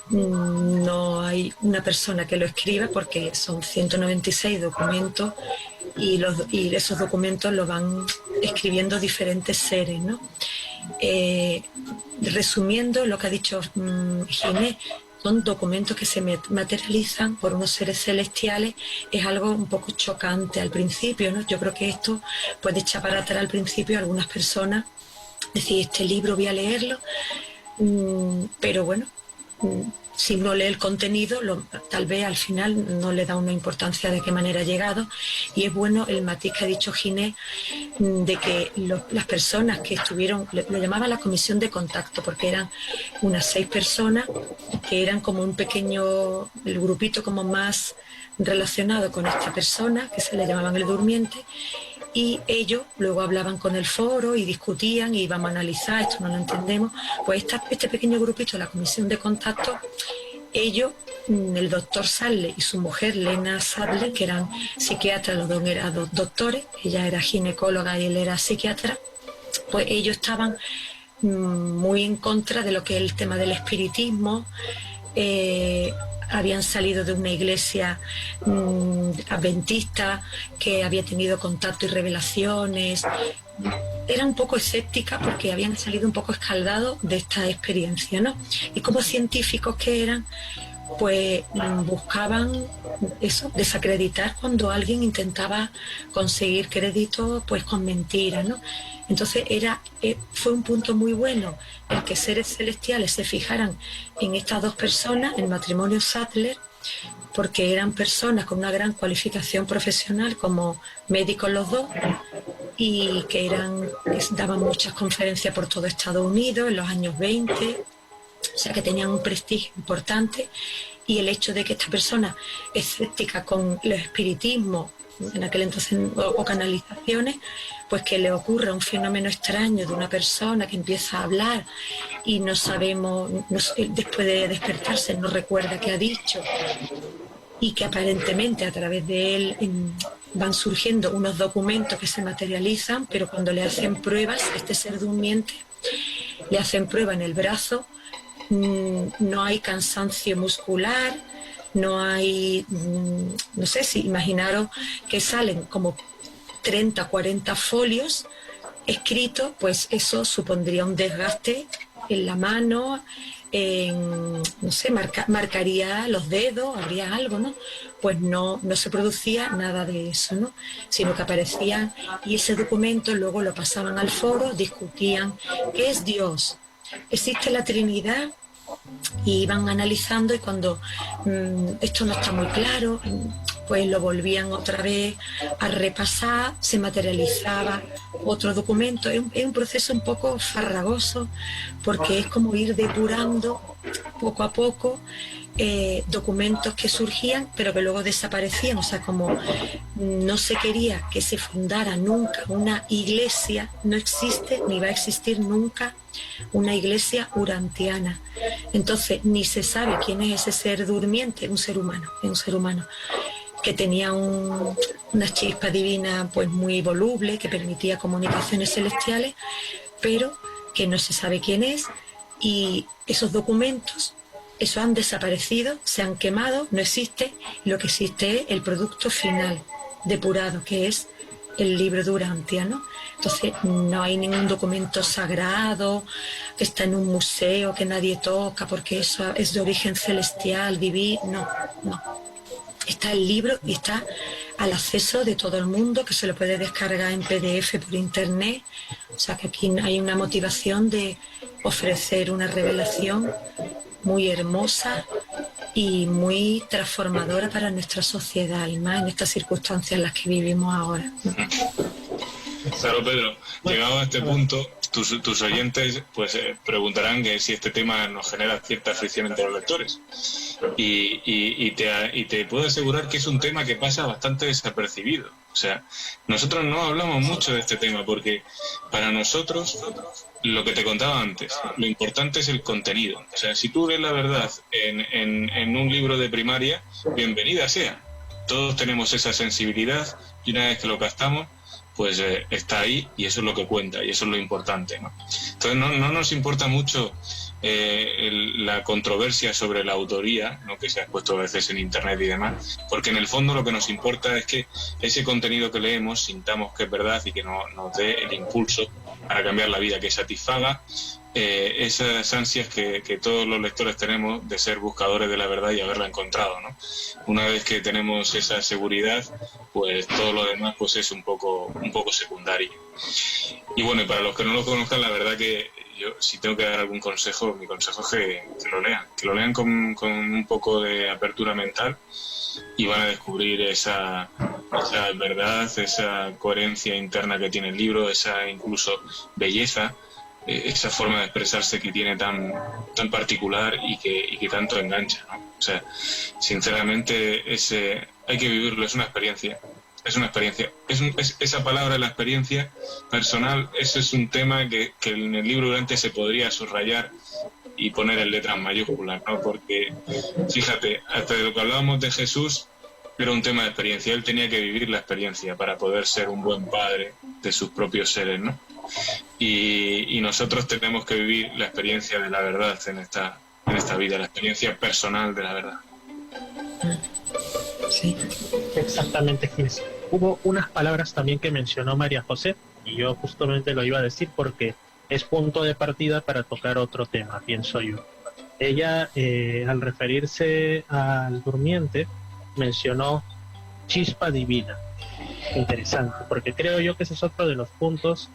no hay una persona que lo escriba porque son 196 documentos y esos documentos los van escribiendo diferentes seres, ¿no? Resumiendo lo que ha dicho Ginés, son documentos que se materializan por unos seres celestiales. Es algo un poco chocante al principio, ¿no? Yo creo que esto puede echar para atrás al principio a algunas personas, decir, este libro voy a leerlo, pero bueno, si no lee el contenido, tal vez al final no le da una importancia de qué manera ha llegado. Y es bueno el matiz que ha dicho Ginés de que las personas que estuvieron, lo llamaban la comisión de contacto, porque eran unas 6 personas que eran como un pequeño, el grupito como más relacionado con esta persona, que se le llamaban el durmiente, y ellos luego hablaban con el foro y discutían y íbamos a analizar, esto no lo entendemos. Pues este pequeño grupito de la comisión de contacto, ellos, el doctor Sadler y su mujer Lena Sadler, que eran psiquiatras, los dos eran doctores, ella era ginecóloga y él era psiquiatra, pues ellos estaban muy en contra de lo que es el tema del espiritismo. Habían salido de una iglesia adventista que había tenido contacto y revelaciones. Era un poco escéptica porque habían salido un poco escaldados de esta experiencia, ¿no? Y como científicos que eran, pues buscaban eso, desacreditar cuando alguien intentaba conseguir crédito pues con mentiras, ¿no? Entonces fue un punto muy bueno el que seres celestiales se fijaran en estas dos personas, el matrimonio Sadler, porque eran personas con una gran cualificación profesional como médicos los dos y que daban muchas conferencias por todo Estados Unidos en los años 20, o sea que tenían un prestigio importante. Y el hecho de que esta persona escéptica con el espiritismo, en aquel entonces, o canalizaciones, pues que le ocurra un fenómeno extraño de una persona que empieza a hablar y no sabemos, después de despertarse no recuerda qué ha dicho, y que aparentemente a través de él van surgiendo unos documentos que se materializan, pero cuando le hacen pruebas, este ser durmiente, le hacen prueba en el brazo, no hay cansancio muscular, no hay, no sé si imaginaros que salen como 30, 40 folios escritos, pues eso supondría un desgaste en la mano, no sé, marcaría los dedos, habría algo, ¿no? Pues no se producía nada de eso, ¿no? Sino que aparecían, y ese documento luego lo pasaban al foro, discutían qué es Dios, existe la Trinidad, y iban analizando, y cuando esto no está muy claro, pues lo volvían otra vez a repasar, se materializaba otro documento. Es un proceso un poco farragoso porque es como ir depurando poco a poco documentos que surgían pero que luego desaparecían, o sea, como no se quería que se fundara nunca una iglesia, no existe ni va a existir nunca una iglesia urantiana. Entonces ni se sabe quién es ese ser durmiente, un ser humano que tenía una chispa divina pues muy voluble, que permitía comunicaciones celestiales, pero que no se sabe quién es, y esos documentos, eso han desaparecido, se han quemado, no existe, lo que existe es el producto final, depurado, que es el libro de Urantia, ¿no? Entonces no hay ningún documento sagrado que está en un museo que nadie toca porque eso es de origen celestial, divino, no. Está el libro y está al acceso de todo el mundo, que se lo puede descargar en PDF por internet. O sea que aquí hay una motivación de ofrecer una revelación muy hermosa y muy transformadora para nuestra sociedad, y más en estas circunstancias en las que vivimos ahora. Claro, Pedro, llegado a este punto, tus oyentes pues preguntarán que si este tema nos genera cierta fricción entre los lectores. Y te puedo asegurar que es un tema que pasa bastante desapercibido. O sea, nosotros no hablamos mucho de este tema porque para nosotros, lo que te contaba antes, lo importante es el contenido. O sea, si tú ves la verdad en un libro de primaria, bienvenida sea. Todos tenemos esa sensibilidad y una vez que lo captamos, pues está ahí, y eso es lo que cuenta y eso es lo importante, ¿no? Entonces no nos importa mucho la controversia sobre la autoría, ¿no?, que se ha puesto a veces en internet y demás, porque en el fondo lo que nos importa es que ese contenido que leemos sintamos que es verdad y que nos dé el impulso para cambiar la vida, que satisfaga esas ansias que todos los lectores tenemos de ser buscadores de la verdad y haberla encontrado, ¿no? Una vez que tenemos esa seguridad, pues todo lo demás pues es un poco secundario. Y bueno, y para los que no lo conozcan, la verdad que yo, si tengo que dar algún consejo, mi consejo es que lo lean con un poco de apertura mental, y van a descubrir esa verdad, esa coherencia interna que tiene el libro, esa incluso belleza, esa forma de expresarse que tiene tan particular y que tanto engancha, ¿no? O sea, sinceramente hay que vivirlo, es una experiencia. Esa palabra, la experiencia personal, eso es un tema que en el libro Urantia se podría subrayar y poner en letras mayúsculas, ¿no? Porque, fíjate, hasta de lo que hablábamos de Jesús, era un tema de experiencia. Él tenía que vivir la experiencia para poder ser un buen padre de sus propios seres, ¿no? Y nosotros tenemos que vivir la experiencia de la verdad en esta vida, la experiencia personal de la verdad. Sí, exactamente, Gis. Hubo unas palabras también que mencionó María José, y yo justamente lo iba a decir porque es punto de partida para tocar otro tema, pienso yo. Ella, al referirse al durmiente, mencionó chispa divina. Interesante, porque creo yo que ese es otro de los puntos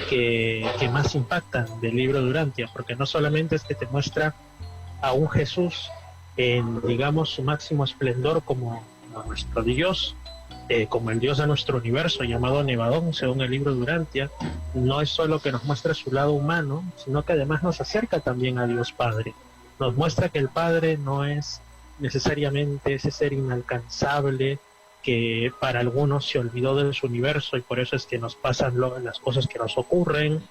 que más impactan del libro de Urantia, porque no solamente es que te muestra a un Jesús en, digamos, su máximo esplendor como nuestro Dios, como el Dios de nuestro universo, llamado Nevadón, según el libro de Urantia. No es solo que nos muestra su lado humano, sino que además nos acerca también a Dios Padre. Nos muestra que el Padre no es necesariamente ese ser inalcanzable que para algunos se olvidó de su universo y por eso es que nos pasan las cosas que nos ocurren,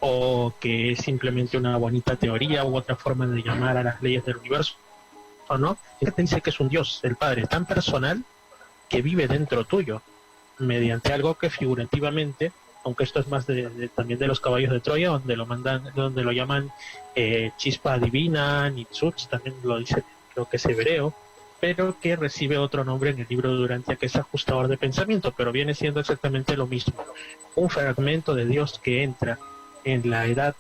o que es simplemente una bonita teoría u otra forma de llamar a las leyes del universo, ¿o no? Él te dice que es un Dios, el Padre, tan personal que vive dentro tuyo, mediante algo que figurativamente, aunque esto es más también de los caballos de Troya, donde lo llaman chispa divina, Nitsuch, también lo dice, creo que es hebreo, pero que recibe otro nombre en el libro de Urantia, que es ajustador de pensamiento, pero viene siendo exactamente lo mismo. Un fragmento de Dios que entra en la edad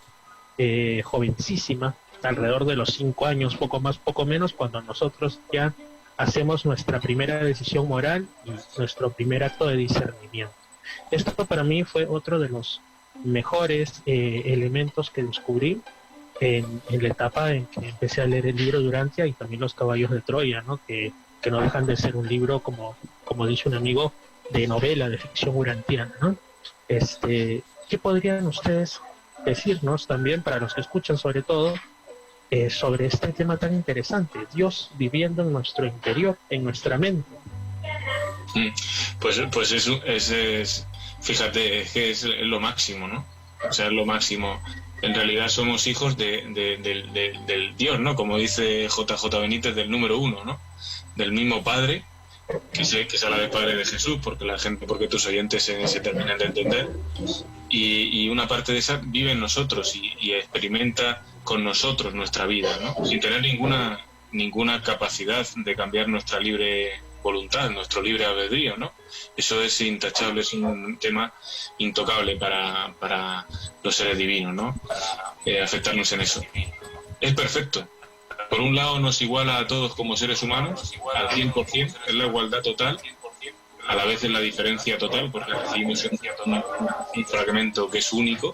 jovencísima, alrededor de los 5 años, poco más, poco menos, cuando nosotros ya hacemos nuestra primera decisión moral y nuestro primer acto de discernimiento. Esto para mí fue otro de los mejores elementos que descubrí en la etapa en que empecé a leer el libro de Urantia y también Los Caballos de Troya, ¿no? Que no dejan de ser un libro, como dice un amigo, de novela, de ficción urantiana, ¿no? ¿Qué podrían ustedes decirnos también, para los que escuchan sobre todo, sobre este tema tan interesante, Dios viviendo en nuestro interior, en nuestra mente. Pues es, fíjate, es que es lo máximo, ¿no? O sea, es lo máximo. En realidad somos hijos del Dios, ¿no? Como dice JJ Benítez, del número uno, ¿no? Del mismo Padre, que es a la vez Padre de Jesús, porque tus oyentes se terminan de entender. Y una parte de esa vive en nosotros y experimenta con nosotros nuestra vida, ¿no? Sin tener ninguna capacidad de cambiar nuestra libre voluntad, nuestro libre albedrío, ¿no? Eso es intachable, es un tema intocable para los seres divinos, ¿no? Afectarnos en eso. Es perfecto. Por un lado nos iguala a todos como seres humanos, al 100%, es la igualdad total, a la vez es la diferencia total, porque recibimos un fragmento que es único,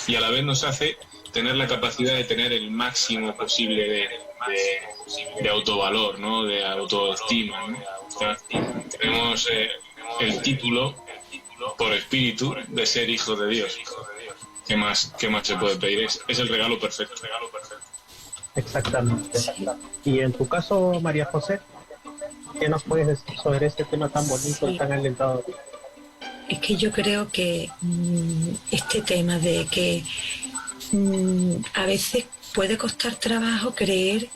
y a la vez nos hace tener la capacidad de tener el máximo posible de autovalor, ¿no? De autoestima, ¿no? O sea, tenemos el título por espíritu de ser hijos de Dios. ¿Qué más se puede pedir? Es el regalo perfecto. Exactamente. Y en tu caso, María José, ¿qué nos puedes decir sobre este tema tan bonito y tan alentador? Es que yo creo que este tema de que a veces puede costar trabajo creer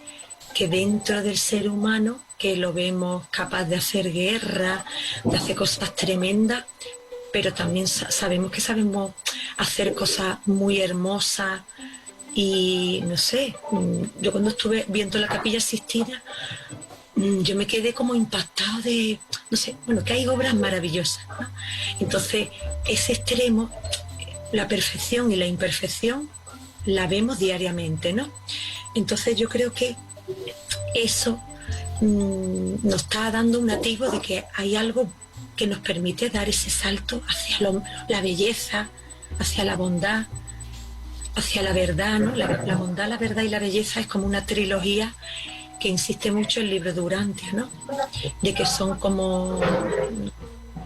que dentro del ser humano, que lo vemos capaz de hacer guerra, de hacer cosas tremendas, pero también sabemos hacer cosas muy hermosas. Y no sé, yo cuando estuve viendo la Capilla Sixtina, yo me quedé como impactado de, no sé, que hay obras maravillosas, ¿no? Entonces, ese extremo, la perfección y la imperfección, la vemos diariamente, ¿no? Entonces yo creo que eso nos está dando un atisbo de que hay algo que nos permite dar ese salto hacia la belleza, hacia la bondad, hacia la verdad, ¿no? La bondad, la verdad y la belleza es como una trilogía que insiste mucho el libro de Urantia, ¿no? De que son como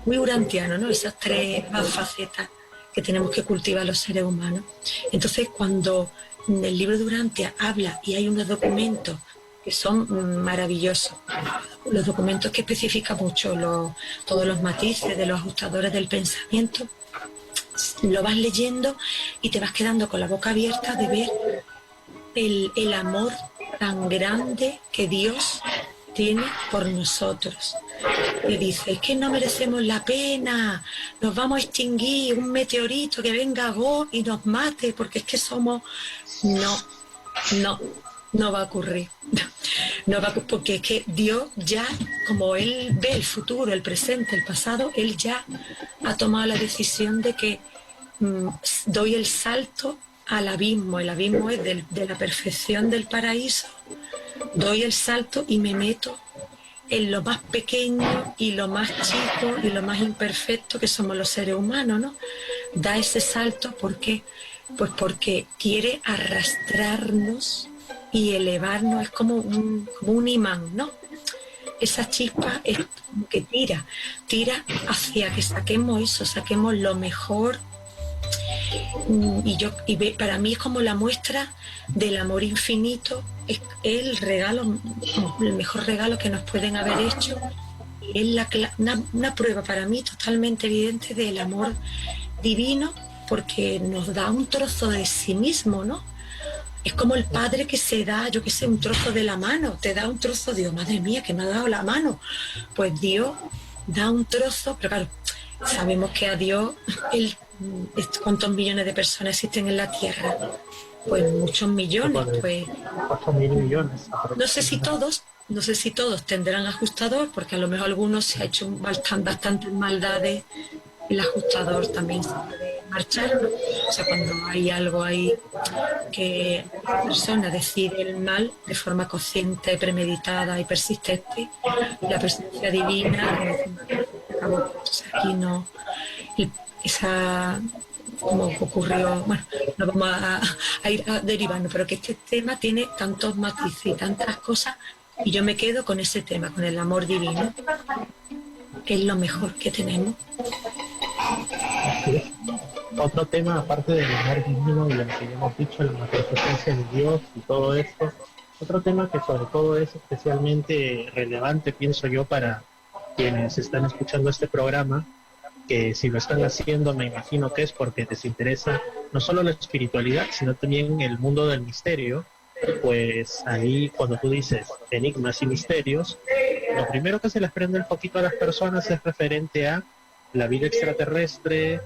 muy urantianos, ¿no? Esas tres facetas que tenemos que cultivar los seres humanos. Entonces, cuando el libro de Urantia habla y hay unos documentos que son maravillosos, los documentos que especifican mucho todos los matices de los ajustadores del pensamiento, lo vas leyendo y te vas quedando con la boca abierta de ver el amor tan grande que Dios tiene por nosotros. Y dice, es que no merecemos la pena, nos vamos a extinguir, un meteorito que venga y nos mate, porque es que somos... No va a ocurrir. No va a ocurrir, porque es que Dios ya, como Él ve el futuro, el presente, el pasado, Él ya ha tomado la decisión de que doy el salto al abismo. El abismo es de la perfección del paraíso. Doy el salto y me meto en lo más pequeño y lo más chico y lo más imperfecto que somos los seres humanos, ¿no? Da ese salto porque quiere arrastrarnos y elevarnos, es como un imán, ¿no? Esa chispa es como que tira hacia que saquemos lo mejor. Para mí es como la muestra del amor infinito, es el mejor regalo que nos pueden haber hecho. Es una prueba para mí totalmente evidente del amor divino, porque nos da un trozo de sí mismo, ¿no? Es como el padre que se da, yo qué sé, un trozo de la mano, te da un trozo, Dios, madre mía, que me ha dado la mano. Pues Dios da un trozo, pero claro, sabemos que a Dios, ¿cuántos millones de personas existen en la Tierra? Pues muchos millones, pues... 8.000 millones. No sé si todos tendrán ajustador, porque a lo mejor algunos se ha hecho bastantes maldades, el ajustador también se puede marchar, ¿no? O sea, cuando hay algo ahí que la persona decide el mal de forma consciente, premeditada y persistente, la presencia divina acabó. O sea, aquí no... como ocurrió, bueno, no vamos a ir derivando, pero que este tema tiene tantos matices y tantas cosas, y yo me quedo con ese tema, con el amor divino, que es lo mejor que tenemos. Otro tema, aparte del amor divino y lo que ya hemos dicho, la presencia de Dios y todo esto, otro tema que sobre todo es especialmente relevante, pienso yo, para quienes están escuchando este programa, que si lo están haciendo me imagino que es porque les interesa no solo la espiritualidad, sino también el mundo del misterio. Pues ahí cuando tú dices enigmas y misterios, lo primero que se les prende el poquito a las personas es referente a la vida extraterrestre,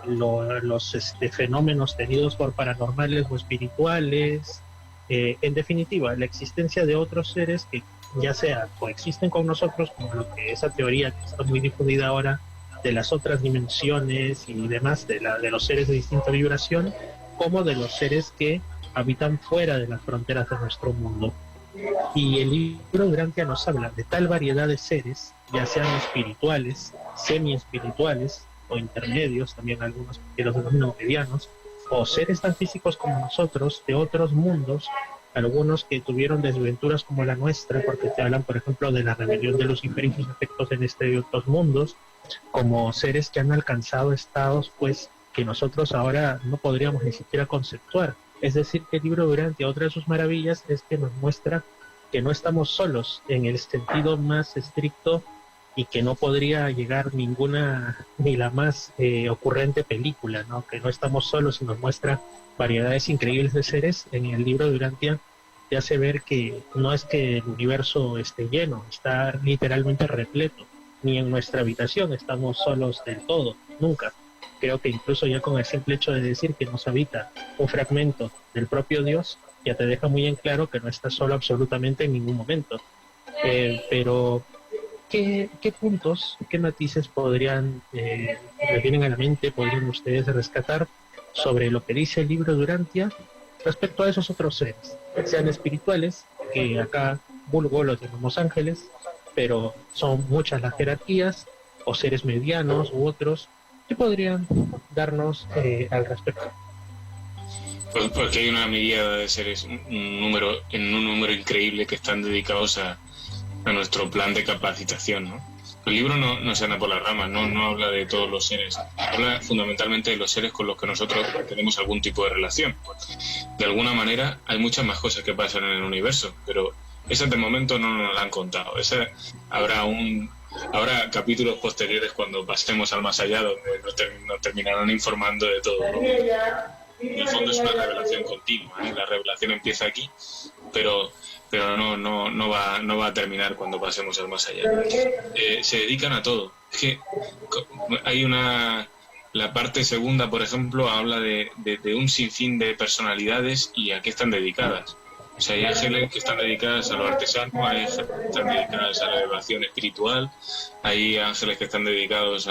los fenómenos tenidos por paranormales o espirituales, en definitiva, la existencia de otros seres que ya sea coexisten con nosotros, como lo que esa teoría que está muy difundida ahora de las otras dimensiones y demás, de los seres de distinta vibración, como de los seres que habitan fuera de las fronteras de nuestro mundo. Y el libro Durantia nos habla de tal variedad de seres, ya sean espirituales, semi-espirituales o intermedios, también algunos que los denominan medianos, o seres tan físicos como nosotros, de otros mundos, algunos que tuvieron desventuras como la nuestra, porque te hablan, por ejemplo, de la rebelión de Lucifer y sus efectos en este y otros mundos, como seres que han alcanzado estados, pues, que nosotros ahora no podríamos ni siquiera conceptuar. Es decir, que el libro Durantia, otra de sus maravillas, es que nos muestra que no estamos solos en el sentido más estricto y que no podría llegar ninguna, ni la más ocurrente película, ¿no? Que no estamos solos y nos muestra variedades increíbles de seres. En el libro Durantia te hace ver que no es que el universo esté lleno, está literalmente repleto, ni en nuestra habitación estamos solos del todo, nunca. Creo que incluso ya con el simple hecho de decir que nos habita un fragmento del propio Dios, ya te deja muy en claro que no estás solo absolutamente en ningún momento. Pero, ¿qué puntos, qué matices podrían, me vienen a la mente, podrían ustedes rescatar sobre lo que dice el libro Durantia respecto a esos otros seres, sean espirituales, que acá vulgo los llamamos ángeles, pero son muchas las jerarquías, o seres medianos u otros? ¿Qué podrían darnos al respecto? Pues porque hay una miríada de seres, un número increíble que están dedicados a nuestro plan de capacitación, ¿no? El libro no se anda por las ramas, no habla de todos los seres, habla fundamentalmente de los seres con los que nosotros tenemos algún tipo de relación. De alguna manera hay muchas más cosas que pasan en el universo, pero esas de momento no nos las han contado. Habrá capítulos posteriores cuando pasemos al más allá, donde nos terminarán informando de todo, ¿no? En el fondo es una revelación continua, ¿eh? La revelación empieza aquí, pero no va a terminar cuando pasemos al más allá. Se dedican a todo. Es que hay la parte segunda, por ejemplo, habla de un sinfín de personalidades y a qué están dedicadas. O sea, hay ángeles que están dedicadas a lo artesano, hay ángeles que están dedicadas a la elevación espiritual, hay ángeles que están dedicados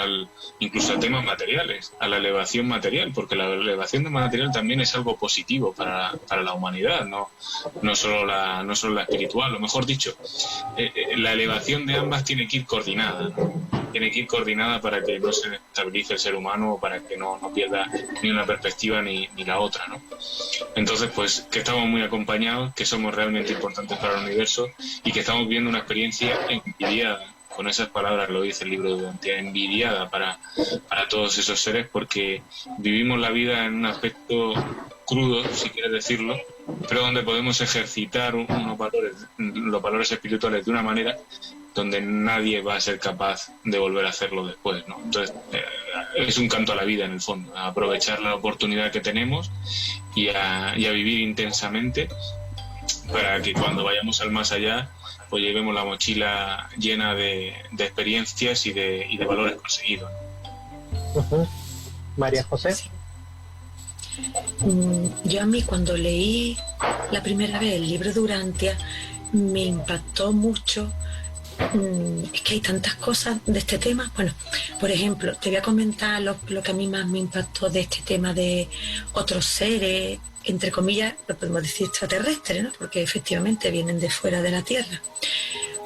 incluso a temas materiales, a la elevación material, porque la elevación de material también es algo positivo para la humanidad, no solo la espiritual, o mejor dicho, la elevación de ambas tiene que ir coordinada, ¿no? Tiene que ir coordinada para que no se estabilice el ser humano o para que no pierda ni una perspectiva ni la otra, ¿no? Entonces, pues, que estamos muy acompañados, que somos realmente importantes para el universo y que estamos viviendo una experiencia envidiada. Con esas palabras lo dice el libro de Durantia, envidiada para todos esos seres, porque vivimos la vida en un aspecto crudo, si quieres decirlo, pero donde podemos ejercitar los valores espirituales de una manera donde nadie va a ser capaz de volver a hacerlo después, ¿no? Entonces, es un canto a la vida en el fondo, a aprovechar la oportunidad que tenemos y a vivir intensamente para que cuando vayamos al más allá pues llevemos la mochila llena de experiencias y de valores conseguidos. María José. Yo a mí cuando leí la primera vez el libro Durantia me impactó mucho. Es que hay tantas cosas de este tema. Bueno, por ejemplo, te voy a comentar lo que a mí más me impactó de este tema de otros seres, entre comillas, lo podemos decir extraterrestres, ¿no? Porque efectivamente vienen de fuera de la Tierra.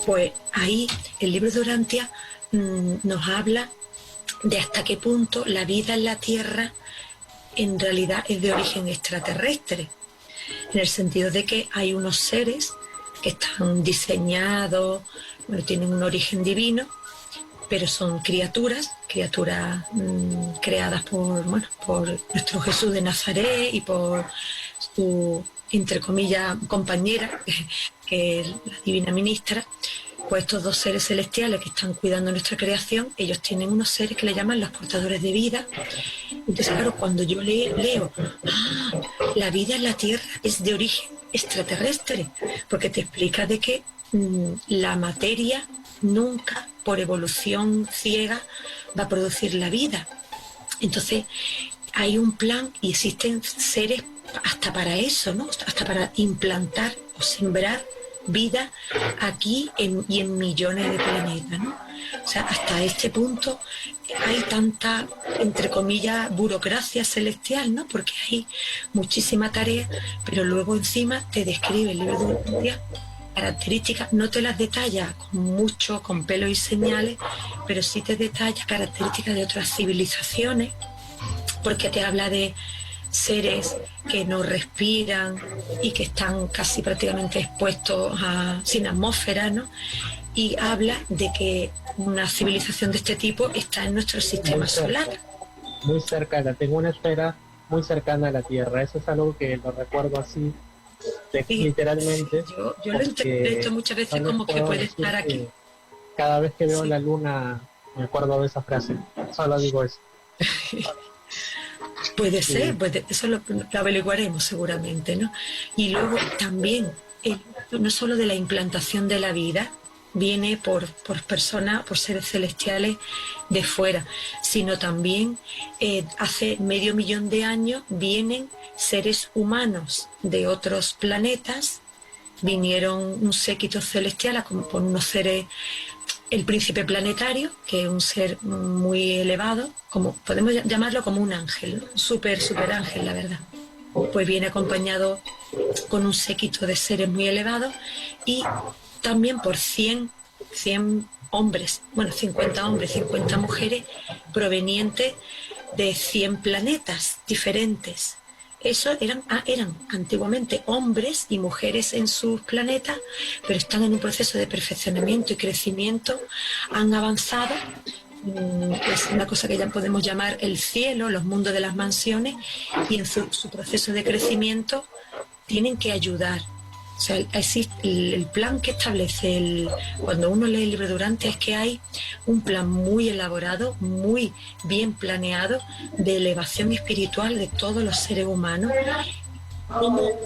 Pues ahí el libro de Durantia nos habla de hasta qué punto la vida en la Tierra en realidad es de origen extraterrestre, en el sentido de que hay unos seres que están diseñados, bueno, tienen un origen divino, pero son criaturas creadas por nuestro Jesús de Nazaret y por su, entre comillas, compañera, que es la Divina Ministra. Pues estos dos seres celestiales que están cuidando nuestra creación, ellos tienen unos seres que le llaman los portadores de vida. Entonces, claro, cuando yo leo, la vida en la Tierra es de origen extraterrestre, porque te explica de que la materia nunca, por evolución ciega, va a producir la vida. Entonces, hay un plan y existen seres hasta para eso, ¿no? Hasta para implantar o sembrar vida aquí y en millones de planetas, ¿no? O sea, hasta este punto hay tanta, entre comillas, burocracia celestial, ¿no? Porque hay muchísima tarea, pero luego encima te describe el libro de Urania características, no te las detalla con pelo y señales, pero sí te detalla características de otras civilizaciones, porque te habla de seres que no respiran y que están casi prácticamente expuestos sin atmósfera, ¿no? Y habla de que una civilización de este tipo está en nuestro sistema solar. Muy cercana, tengo una esfera muy cercana a la Tierra, eso es algo que lo recuerdo así, literalmente. Sí, yo lo interpreto muchas veces como que puede estar aquí. Cada vez que veo la luna me acuerdo de esa frase, solo digo eso. Puede ser, eso lo averiguaremos seguramente, ¿no? Y luego también, no solo de la implantación de la vida, viene por personas, por seres celestiales de fuera, sino también hace 500.000 de años vienen seres humanos de otros planetas, vinieron un séquito celestial con unos seres, el príncipe planetario, que es un ser muy elevado, como podemos llamarlo como un ángel, ¿no? Súper ángel, la verdad. Pues viene acompañado con un séquito de seres muy elevados y también por 100 hombres, 50 hombres, 50 mujeres provenientes de 100 planetas diferentes. Eso eran antiguamente hombres y mujeres en sus planetas, pero están en un proceso de perfeccionamiento y crecimiento, han avanzado. Es una cosa que ya podemos llamar el cielo, los mundos de las mansiones, y en su proceso de crecimiento tienen que ayudar. O sea, existe el plan que establece cuando uno lee el libro de Durante, es que hay un plan muy elaborado, muy bien planeado de elevación espiritual de todos los seres humanos.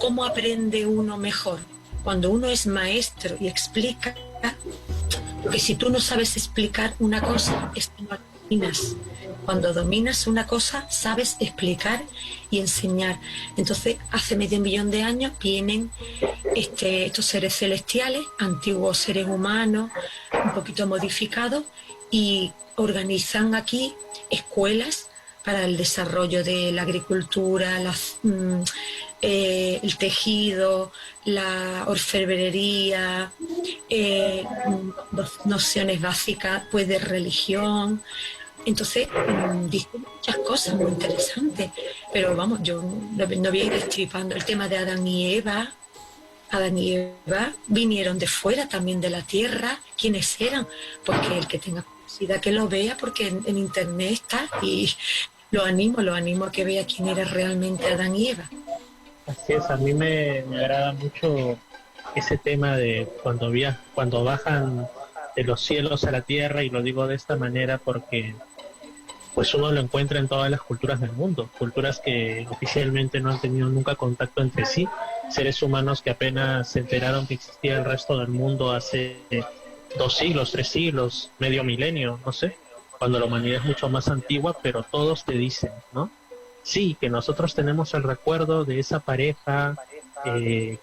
¿Cómo aprende uno mejor? Cuando uno es maestro y explica, porque si tú no sabes explicar una cosa, es que no la dominas. Cuando dominas una cosa, sabes explicar y enseñar. Entonces, hace 500.000 de años vienen estos seres celestiales, antiguos seres humanos, un poquito modificados, y organizan aquí escuelas para el desarrollo de la agricultura, el tejido, la orfebrería, nociones básicas pues de religión. Entonces, dicen muchas cosas muy interesantes, pero vamos, yo no voy a ir destripando el tema de Adán y Eva. Adán y Eva vinieron de fuera también de la tierra. ¿Quiénes eran? Porque el que tenga curiosidad que lo vea, porque en internet está, y lo animo a que vea quién era realmente Adán y Eva. Así es, a mí me agrada mucho ese tema de cuando bajan de los cielos a la tierra, y lo digo de esta manera porque pues uno lo encuentra en todas las culturas del mundo, culturas que oficialmente no han tenido nunca contacto entre sí, seres humanos que apenas se enteraron que existía el resto del mundo hace 2 siglos, 3 siglos, medio milenio, no sé, cuando la humanidad es mucho más antigua, pero todos te dicen, ¿no? Sí, que nosotros tenemos el recuerdo de esa pareja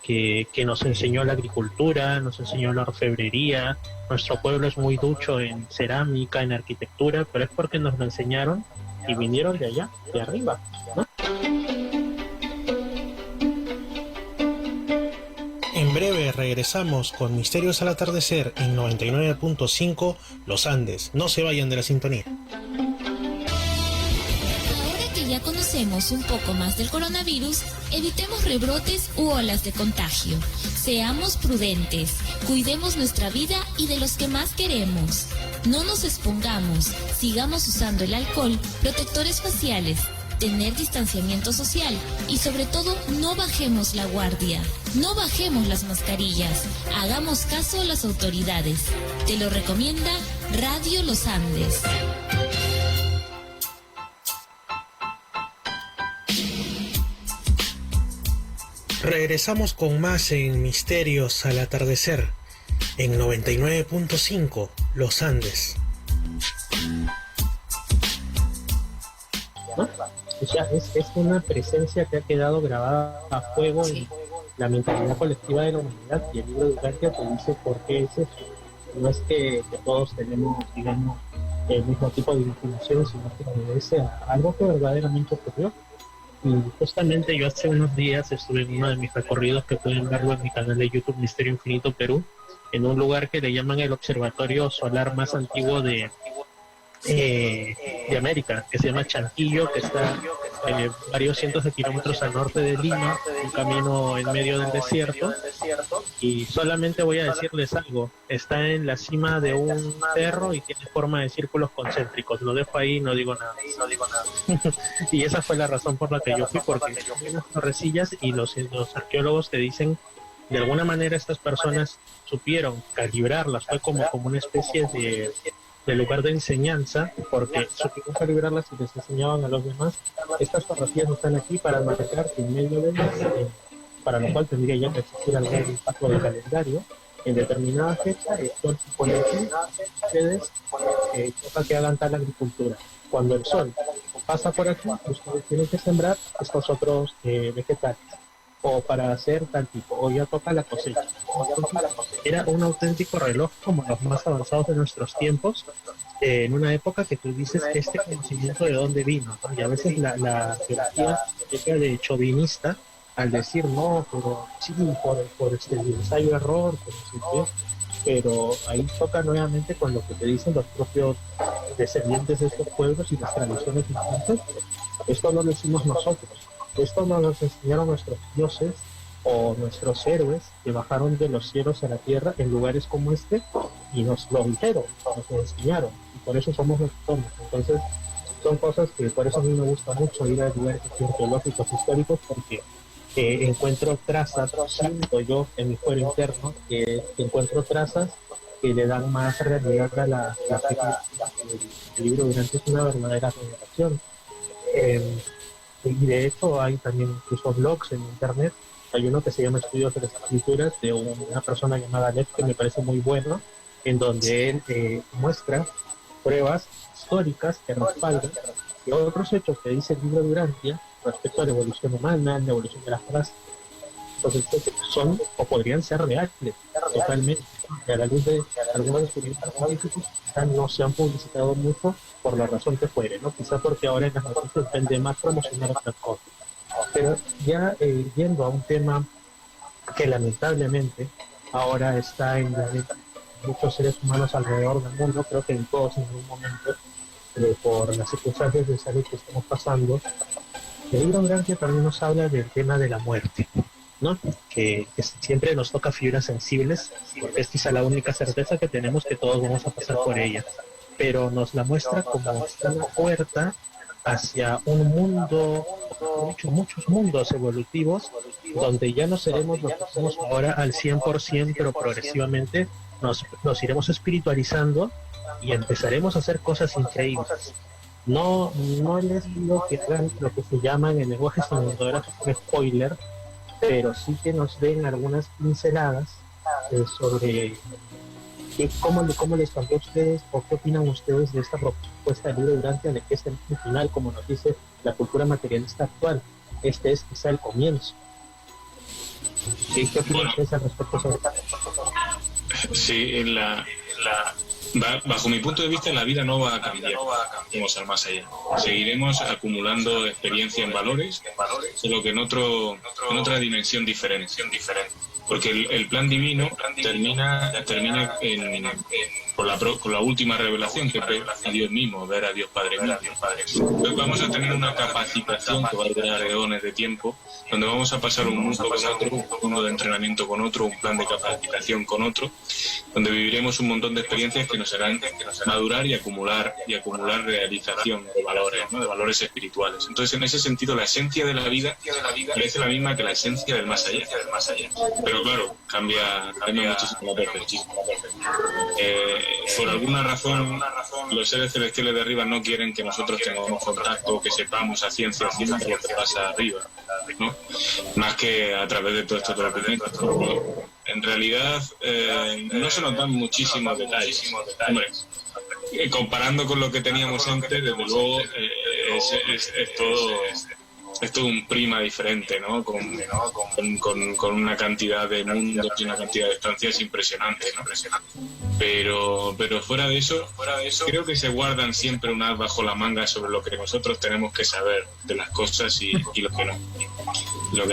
que nos enseñó la agricultura, nos enseñó la orfebrería. Nuestro pueblo es muy ducho en cerámica, en arquitectura, pero es porque nos lo enseñaron y vinieron de allá, de arriba, ¿no? En breve regresamos con Misterios al Atardecer en 99.5 Los Andes. No se vayan de la sintonía. Ahora que ya conocemos conocemos un poco más del coronavirus, evitemos rebrotes u olas de contagio. Seamos prudentes, cuidemos nuestra vida y de los que más queremos. No nos expongamos, sigamos usando el alcohol, protectores faciales, tener distanciamiento social y sobre todo no bajemos la guardia, no bajemos las mascarillas, hagamos caso a las autoridades. Te lo recomienda Radio Los Andes. Regresamos con más en Misterios al Atardecer en 99.5 Los Andes. ¿No? O sea, es una presencia que ha quedado grabada a fuego en la mentalidad colectiva de la humanidad, y el libro de Urantia te dice por qué es eso. No es que todos tenemos, digamos, el mismo tipo de vinculación, sino que obedece a algo que verdaderamente ocurrió. Y justamente yo hace unos días estuve en uno de mis recorridos, que pueden verlo en mi canal de YouTube Misterio Infinito Perú, en un lugar que le llaman el observatorio solar más antiguo de América, que se llama Chanquillo, que está varios cientos de kilómetros al norte de Lima, un camino en medio del desierto. Y solamente voy a decirles algo: está en la cima de un cerro y tiene forma de círculos concéntricos. Lo dejo ahí, no digo nada. Y esa fue la razón por la que yo fui, porque hay unas torrecillas y los arqueólogos te dicen, de alguna manera estas personas supieron calibrarlas, fue como una especie de lugar de enseñanza, porque supieron calibrarlas y les enseñaban a los demás. Estas fotografías están aquí para marcar que en medio de ellas, para lo cual tendría ya que existir algún impacto de calendario, en determinada fecha el sol se pone aquí, ustedes toca que hagan tal agricultura. Cuando el sol pasa por aquí, ustedes tienen que sembrar estos otros vegetales, o para hacer tal tipo, o ya toca la cosecha. Era un auténtico reloj como los más avanzados de nuestros tiempos, en una época que tú dices, este conocimiento de dónde vino, ¿no? Y a veces la teoría de chauvinista, al decir no, pero sí, por este ensayo error, pero ahí toca nuevamente con lo que te dicen los propios descendientes de estos pueblos y las tradiciones indígenas. Esto no lo decimos nosotros. Esto nos lo enseñaron nuestros dioses o nuestros héroes que bajaron de los cielos a la tierra en lugares como este y nos lo dijeron, nos lo enseñaron, y por eso somos los que somos. Entonces son cosas que por eso a mí me gusta mucho ir a lugares arqueológicos históricos, porque encuentro trazas, siento yo en mi fuero interno, que encuentro trazas que le dan más realidad a la película. El libro durante es una verdadera revelación. Y de hecho hay también incluso blogs en internet. Hay uno que se llama Estudios de las Escrituras, de una persona llamada Lev, que me parece muy bueno, en donde él muestra pruebas históricas que respaldan que otros hechos que dice el libro de Urantia respecto a la evolución humana, la evolución de las razas, entonces son o podrían ser reales totalmente. A la luz de algunos descubrimientos científicos, quizás no se han publicitado mucho por la razón que fuere, ¿no? Quizás porque ahora en las noticias vende más promocionar otras cosas. Pero ya yendo a un tema que lamentablemente ahora está en la mente de muchos seres humanos alrededor del mundo, creo que en todos en algún momento, por las circunstancias de salud que estamos pasando, el libro Urantia también nos habla del tema de la muerte, ¿no? Que siempre nos toca fibras sensibles, porque es quizá la única certeza que tenemos, que todos vamos a pasar por ella, pero nos la muestra como una puerta hacia un mundo, muchos mundos evolutivos, donde ya no seremos lo que somos ahora al 100%, pero progresivamente nos iremos espiritualizando y empezaremos a hacer cosas increíbles. No les digo que hagan lo que se llama en el lenguaje cinematográfico un spoiler, pero sí que nos den algunas pinceladas sobre cómo les cambió a ustedes, o qué opinan ustedes de esta propuesta del libro Urantia, de que es el final, como nos dice la cultura materialista actual. Este es quizá el comienzo. ¿Qué opinan ustedes al respecto sobre esto? Sí, bajo mi punto de vista, la vida no va a cambiar. Vamos al más allá. Seguiremos acumulando experiencia en valores, solo que en otra dimensión diferente. Porque el plan divino termina con la última revelación, que es a Dios mismo, ver a Dios Padre mismo. Entonces vamos a tener una capacitación que va a durar eones de tiempo, donde vamos a pasar un mundo con otro, un mundo de entrenamiento con otro, un plan de capacitación con otro, donde viviremos un montón de experiencias que nos harán madurar y acumular realización de valores, ¿no? De valores espirituales. Entonces, en ese sentido, la esencia de la vida parece la misma que la esencia del más allá. Pero claro, cambia muchísimo la perspectiva. Por alguna razón, los seres celestiales de arriba no quieren que nosotros tengamos contacto, que sepamos a ciencia cierta lo que pasa arriba, ¿no? Más que a través de todo esto de la en realidad no se nos dan muchísimos detalles. Hombre, comparando con lo que teníamos antes, desde luego es todo un prima diferente, ¿no? Con una cantidad de mundos y una cantidad de estancias impresionante, ¿no? Pero fuera de eso, creo que se guardan siempre un as bajo la manga sobre lo que nosotros tenemos que saber de las cosas y lo que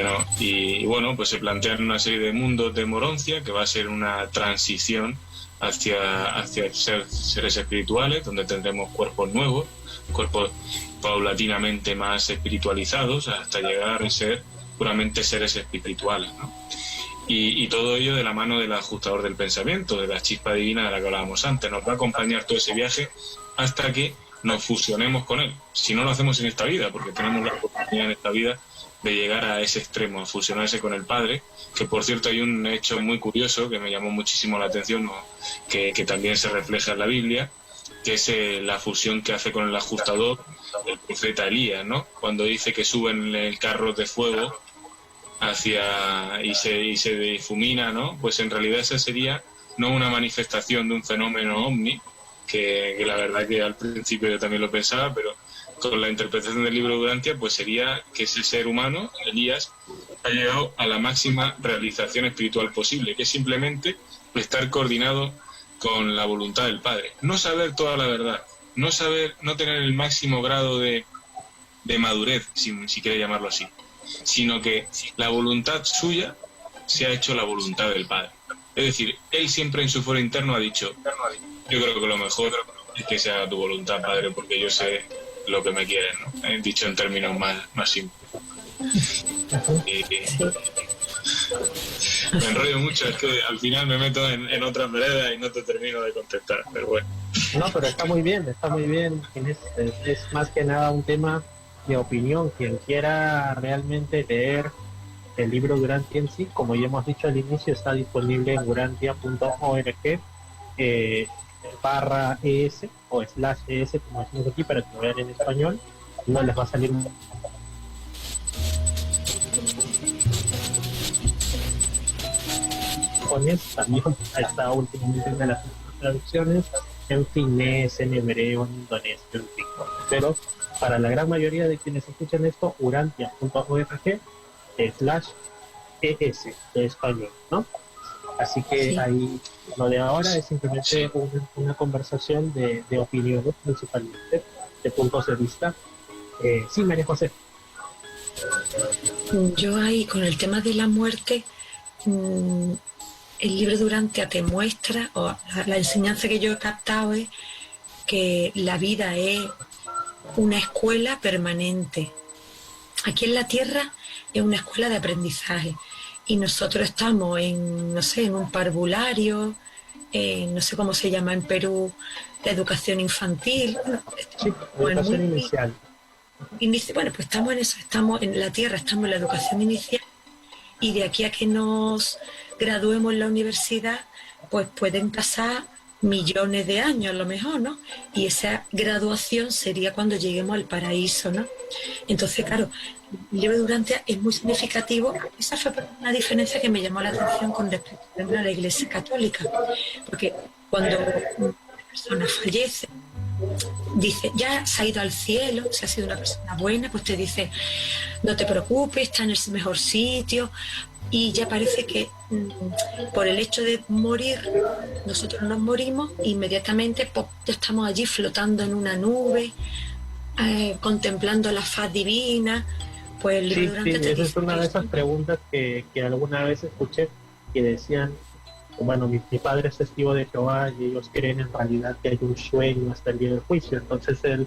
no. Y bueno, pues se plantean una serie de mundos de Moroncia, que va a ser una transición hacia seres espirituales, donde tendremos cuerpos nuevos, cuerpos paulatinamente más espiritualizados, hasta llegar a ser puramente seres espirituales, ¿no? Y todo ello de la mano del ajustador del pensamiento, de la chispa divina de la que hablábamos antes. Nos va a acompañar todo ese viaje hasta que nos fusionemos con él. Si no lo hacemos en esta vida, porque tenemos la oportunidad en esta vida de llegar a ese extremo, a fusionarse con el Padre, que por cierto hay un hecho muy curioso que me llamó muchísimo la atención, ¿no? que también se refleja en la Biblia, que es la fusión que hace con el ajustador el profeta Elías, ¿no? Cuando dice que suben el carro de fuego y se difumina, ¿no? Pues en realidad esa sería no una manifestación de un fenómeno ovni, que la verdad que al principio yo también lo pensaba, pero con la interpretación del libro de Urantia, pues sería que ese ser humano, Elías, ha llegado a la máxima realización espiritual posible, que es simplemente estar coordinado con la voluntad del Padre. No saber toda la verdad, no tener el máximo grado de madurez, si quiere llamarlo así, sino que la voluntad suya se ha hecho la voluntad del Padre. Es decir, él siempre en su foro interno ha dicho, yo creo que lo mejor es que se haga tu voluntad, Padre, porque yo sé lo que me quieren, ¿no? Dicho en términos más simples. Me enrollo mucho, es que al final me meto en otras veredas y no te termino de contestar, pero bueno. No, pero está muy bien, Inés. Es más que nada un tema de opinión. Quien quiera realmente leer el libro Urantia en sí, como ya hemos dicho al inicio, está disponible en urantia.org /ES o /ES, como decimos aquí, para que lo vean en español. No les va a salir también está últimamente una de las traducciones en finés, en hebreo, en indonesio, en fin. Pero para la gran mayoría de quienes escuchan esto, urantia.org /ES de español, ¿no? Así que sí. Ahí lo de ahora es simplemente una conversación de opiniones, principalmente de puntos de vista. Sí, María José. Yo ahí con el tema de la muerte, el libro de Urantia te muestra, o la enseñanza que yo he captado es que la vida es una escuela permanente. Aquí en la Tierra es una escuela de aprendizaje y nosotros estamos en un parvulario, no sé cómo se llama en Perú, la educación infantil. Sí, educación inicial. Bueno, pues estamos en eso, estamos en la Tierra, estamos en la educación inicial y de aquí a que nos graduemos en la universidad, pues pueden pasar millones de años a lo mejor, ¿no? Y esa graduación sería cuando lleguemos al paraíso, ¿no? Entonces, claro, el libro de Urantia es muy significativo. Esa fue una diferencia que me llamó la atención con respecto a la Iglesia Católica, porque cuando una persona fallece, dice, ya se ha ido al cielo, si ha sido una persona buena, pues te dice, no te preocupes, está en el mejor sitio. Y ya parece que por el hecho de morir, nosotros nos morimos, inmediatamente pues, ya estamos allí flotando en una nube, contemplando la faz divina. Pues el esa es una de esas preguntas que alguna vez escuché, que decían bueno, mi padre es testigo de Jehová y ellos creen en realidad que hay un sueño hasta el día del juicio. Entonces él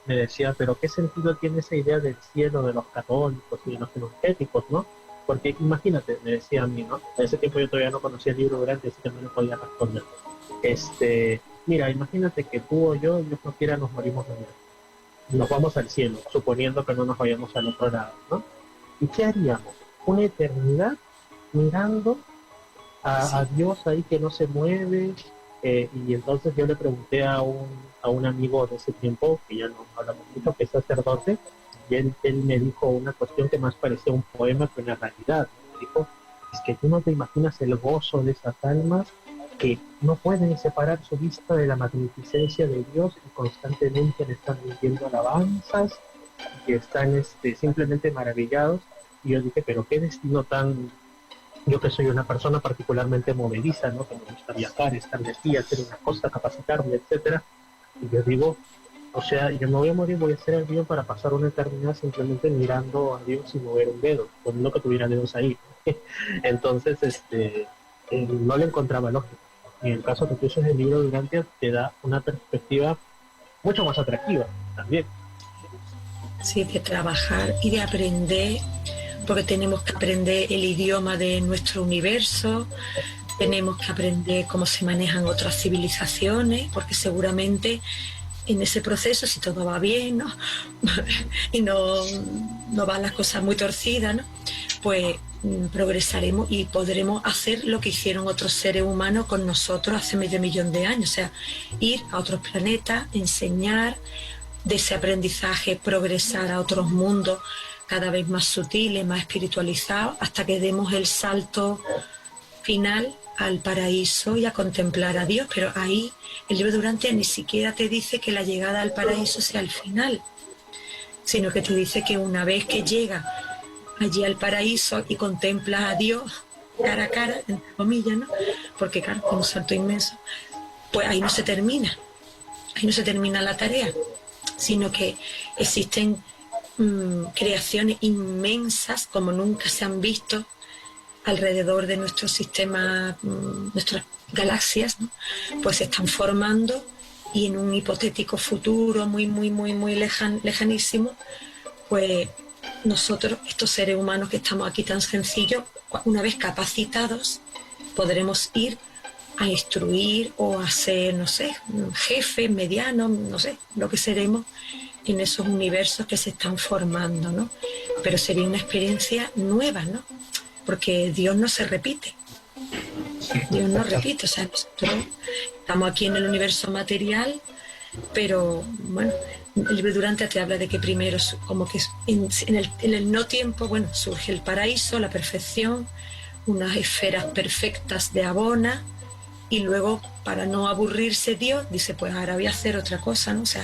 me decía, pero ¿qué sentido tiene esa idea del cielo de los católicos y de los evangélicos, no? Porque imagínate, me decía a mí, ¿no? En ese tiempo yo todavía no conocía el libro grande, así que no le podía responder. Mira, imagínate que tú o yo, Dios no quiera, nos morimos mañana. Nos vamos al cielo, suponiendo que no nos vayamos al otro lado, ¿no? ¿Y qué haríamos? Una eternidad mirando a Dios ahí que no se mueve. Y entonces yo le pregunté a un amigo de ese tiempo, que ya no hablamos mucho, que es sacerdote, y él me dijo una cuestión que más parecía un poema que una realidad. Me dijo, es que tú no te imaginas el gozo de esas almas que no pueden separar su vista de la magnificencia de Dios y constantemente le están rindiendo alabanzas y están simplemente maravillados. Y yo dije, pero qué destino tan... Yo que soy una persona particularmente movediza, ¿no? Que me gusta viajar, estar de aquí, hacer una cosa, capacitarme, etcétera. Y yo digo, o sea, yo me voy a morir, voy a hacer el bien para pasar una eternidad simplemente mirando a Dios sin mover un dedo, poniendo que tuviera dedos ahí. Entonces, no le encontraba lógica. Y en el caso que tú uses el libro de Durantia, te da una perspectiva mucho más atractiva también. Sí, de trabajar y de aprender, porque tenemos que aprender el idioma de nuestro universo, tenemos que aprender cómo se manejan otras civilizaciones, porque seguramente en ese proceso, si todo va bien, ¿no? y no van las cosas muy torcidas, ¿no? Pues progresaremos y podremos hacer lo que hicieron otros seres humanos con nosotros hace medio millón de años, o sea, ir a otros planetas, enseñar, de ese aprendizaje progresar a otros mundos cada vez más sutiles, más espiritualizados, hasta que demos el salto final al paraíso y a contemplar a Dios. Pero ahí el libro de Durantia ni siquiera te dice que la llegada al paraíso sea el final, sino que te dice que una vez que llega allí al paraíso y contemplas a Dios cara a cara, entre comillas, ¿no? Porque claro, es un salto inmenso, pues ahí no se termina la tarea, sino que existen creaciones inmensas como nunca se han visto alrededor de nuestro sistema, nuestras galaxias, ¿no? Pues se están formando, y en un hipotético futuro muy lejanísimo, pues nosotros, estos seres humanos que estamos aquí tan sencillos, una vez capacitados, podremos ir a instruir o a ser, no sé, jefes, medianos, no sé, lo que seremos en esos universos que se están formando, ¿no? Pero sería una experiencia nueva, ¿no? Porque Dios no se repite. Dios no repite, o sea, nosotros estamos aquí en el universo material, pero bueno, el libro Durantia te habla de que primero, como que en el no tiempo, bueno, surge el paraíso, la perfección, unas esferas perfectas de abona, y luego, para no aburrirse Dios, dice, pues ahora voy a hacer otra cosa, ¿no? O sea,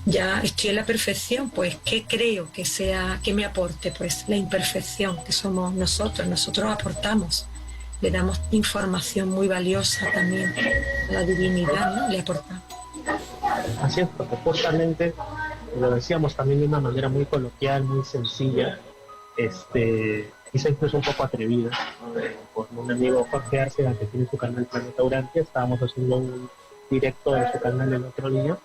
ya estoy en la perfección, pues ¿qué creo que sea, que me aporte? Pues la imperfección, que somos nosotros aportamos, le damos información muy valiosa también a la divinidad, ¿no? Le aportamos. Así es, porque justamente lo decíamos también de una manera muy coloquial, muy sencilla, quizá incluso un poco atrevida, ¿no? Con un amigo, Jorge Arcega, que tiene su canal Planeta Durantia, estábamos haciendo un directo de su canal el otro día,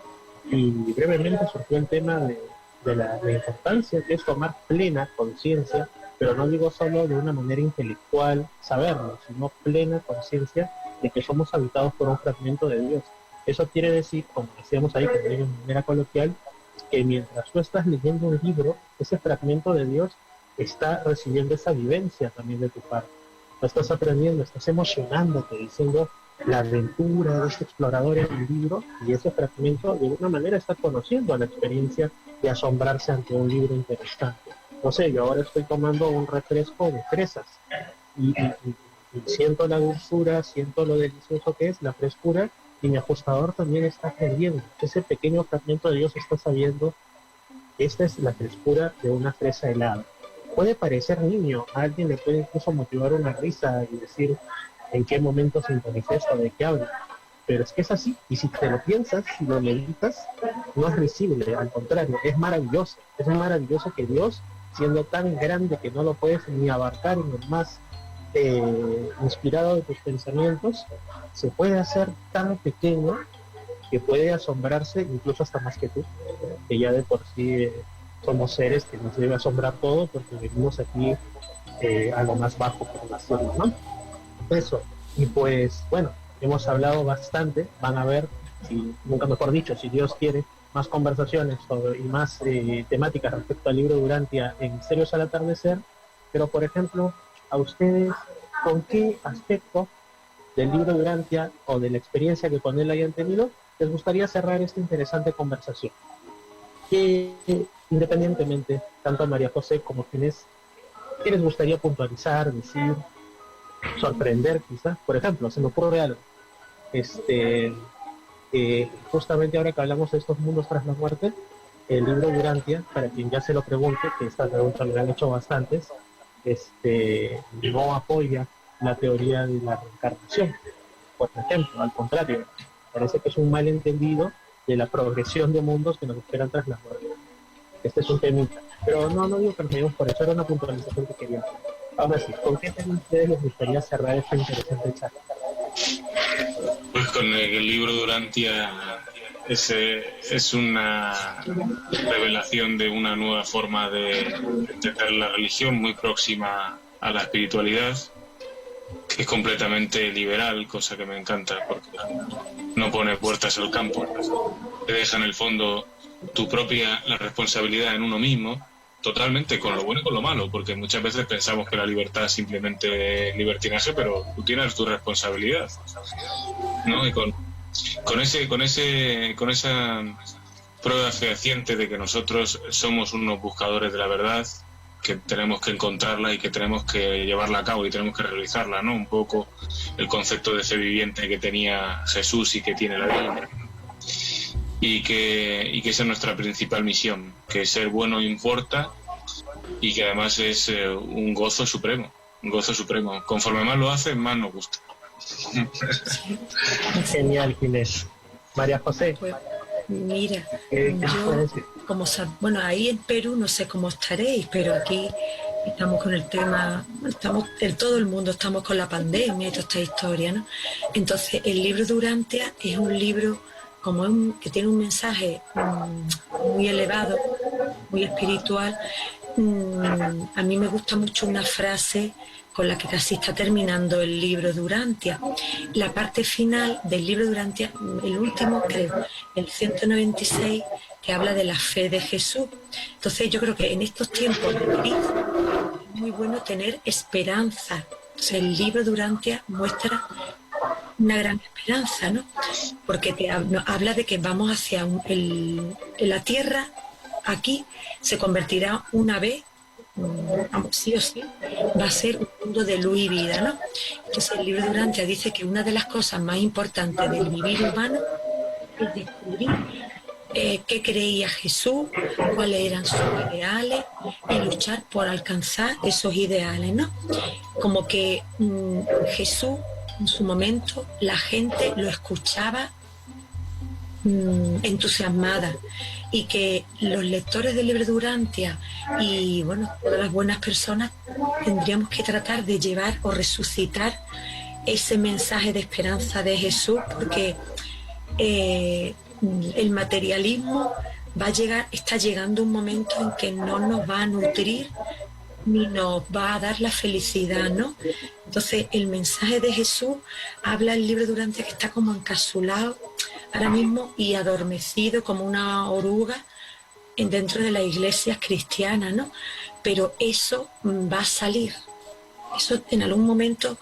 y brevemente surgió el tema de la importancia que es tomar plena conciencia, pero no digo solo de una manera intelectual saberlo, sino plena conciencia de que somos habitados por un fragmento de Dios. Eso quiere decir, como decíamos ahí, como digo de manera coloquial, que mientras tú estás leyendo un libro, ese fragmento de Dios está recibiendo esa vivencia también de tu parte. Lo estás aprendiendo, estás emocionándote, diciendo la aventura de este explorador en el libro, y ese fragmento de alguna manera está conociendo la experiencia de asombrarse ante un libro interesante. No sé, yo ahora estoy tomando un refresco de fresas y siento la dulzura, siento lo delicioso que es, la frescura, y mi ajustador también está aprendiendo. Ese pequeño fragmento de Dios está sabiendo, esta es la frescura de una fresa helada. Puede parecer niño, a alguien le puede incluso motivar una risa y decir en qué momento se manifiesta, de qué habla, pero es que es así, y si te lo piensas, si lo meditas, no es risible, al contrario, es maravilloso que Dios, siendo tan grande que no lo puedes ni abarcar en el más inspirado de tus pensamientos, se puede hacer tan pequeño que puede asombrarse incluso hasta más que tú, que ya de por sí somos seres que nos debe asombrar todo porque venimos aquí a lo más bajo, por decirlo, ¿no? Eso. Y pues, bueno, hemos hablado bastante, van a ver, si, nunca mejor dicho, si Dios quiere, más conversaciones y más temáticas respecto al libro de Durantia en Misterios al Atardecer, pero por ejemplo, a ustedes, ¿con qué aspecto del libro de Durantia o de la experiencia que con él hayan tenido les gustaría cerrar esta interesante conversación? Que independientemente, tanto a María José como quienes, ¿qué les gustaría puntualizar, decir, sorprender quizás? Por ejemplo, se me ocurre algo. Justamente ahora que hablamos de estos mundos tras la muerte, el libro Durantia, para quien ya se lo pregunte, que esta pregunta me la han hecho bastantes, no apoya la teoría de la reencarnación, por ejemplo, al contrario, parece que es un malentendido de la progresión de mundos que nos esperan tras la muerte. Este es un temita, pero no digo que nos vayamos por eso, era una puntualización que quería hacer. Ahora sí, ¿con qué tema ustedes les gustaría cerrar esta interesante charla? Pues con el libro Durantia es una revelación de una nueva forma de entender la religión muy próxima a la espiritualidad, que es completamente liberal, cosa que me encanta porque no pone puertas al campo, te deja en el fondo la responsabilidad en uno mismo, totalmente, con lo bueno y con lo malo, porque muchas veces pensamos que la libertad es simplemente libertinaje, pero tú tienes tu responsabilidad, ¿no? Y con esa prueba fehaciente de que nosotros somos unos buscadores de la verdad, que tenemos que encontrarla y que tenemos que llevarla a cabo y tenemos que realizarla, ¿no? Un poco el concepto de fe viviente que tenía Jesús y que tiene la Biblia. Y que esa es nuestra principal misión, que ser bueno importa y que además es un gozo supremo, Conforme más lo hace, más nos gusta. Genial, Ginés. María José. Pues, mira, bueno, ahí en Perú no sé cómo estaréis, pero aquí estamos con el tema, estamos en todo el mundo, estamos con la pandemia y toda esta historia, ¿no? Entonces, el libro Durantia es un libro que tiene un mensaje muy elevado, muy espiritual. A mí me gusta mucho una frase con la que casi está terminando el libro Durantia. La parte final del libro Durantia, el último, creo, el 196, que habla de la fe de Jesús. Entonces yo creo que en estos tiempos de crisis es muy bueno tener esperanza. Entonces el libro Durantia muestra una gran esperanza, ¿no? Porque habla de que vamos hacia la tierra, aquí se convertirá una vez, sí o sí, va a ser un mundo de luz y vida, ¿no? Entonces el libro Durantia dice que una de las cosas más importantes del vivir humano es descubrir qué creía Jesús, cuáles eran sus ideales y luchar por alcanzar esos ideales, ¿no? Como que Jesús, en su momento, la gente lo escuchaba entusiasmada, y que los lectores del libro Durantia y bueno, todas las buenas personas tendríamos que tratar de llevar o resucitar ese mensaje de esperanza de Jesús, porque el materialismo está llegando un momento en que no nos va a nutrir ni nos va a dar la felicidad, ¿no? Entonces el mensaje de Jesús habla el libro Durantia, que está como encapsulado ahora mismo y adormecido como una oruga dentro de las iglesias cristianas, ¿no? Pero eso va a salir. Eso en algún momento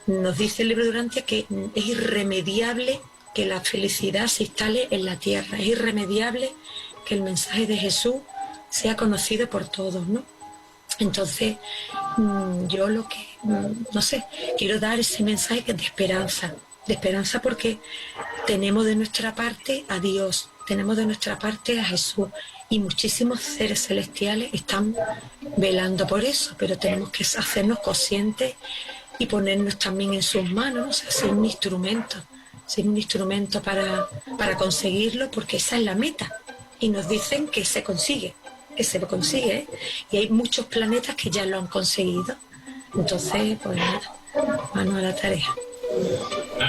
nos dice el libro Durantia que es irremediable que la felicidad se instale en la tierra, es irremediable que el mensaje de Jesús sea conocido por todos, ¿no? Entonces, yo quiero dar ese mensaje de esperanza porque tenemos de nuestra parte a Dios, tenemos de nuestra parte a Jesús, y muchísimos seres celestiales están velando por eso, pero tenemos que hacernos conscientes y ponernos también en sus manos, o sea, ser un instrumento para conseguirlo, porque esa es la meta, y nos dicen que se consigue, ¿eh? Y hay muchos planetas que ya lo han conseguido. Entonces, pues nada, mano a la tarea.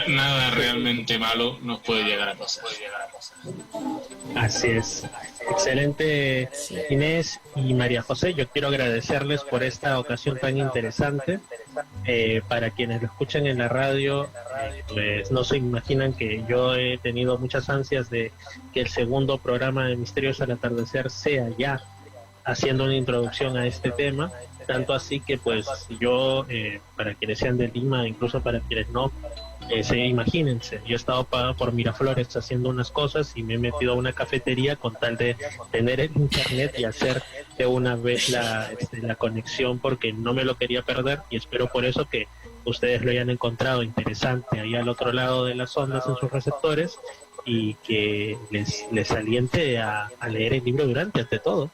Nada realmente malo nos puede llegar a pasar. Así es. Excelente, Sí. Inés y María José. Yo quiero agradecerles por esta ocasión tan interesante. Para quienes lo escuchan en la radio, pues no se imaginan que yo he tenido muchas ansias de que el segundo programa de Misterios al Atardecer sea ya haciendo una introducción a este tema. Tanto así que pues yo, para quienes sean de Lima, incluso para quienes no, imagínense, yo he estado por Miraflores haciendo unas cosas y me he metido a una cafetería con tal de tener el internet y hacer de una vez la conexión, porque no me lo quería perder, y espero por eso que ustedes lo hayan encontrado interesante ahí al otro lado de las ondas en sus receptores, y que les aliente a leer el libro Durante, ante todo.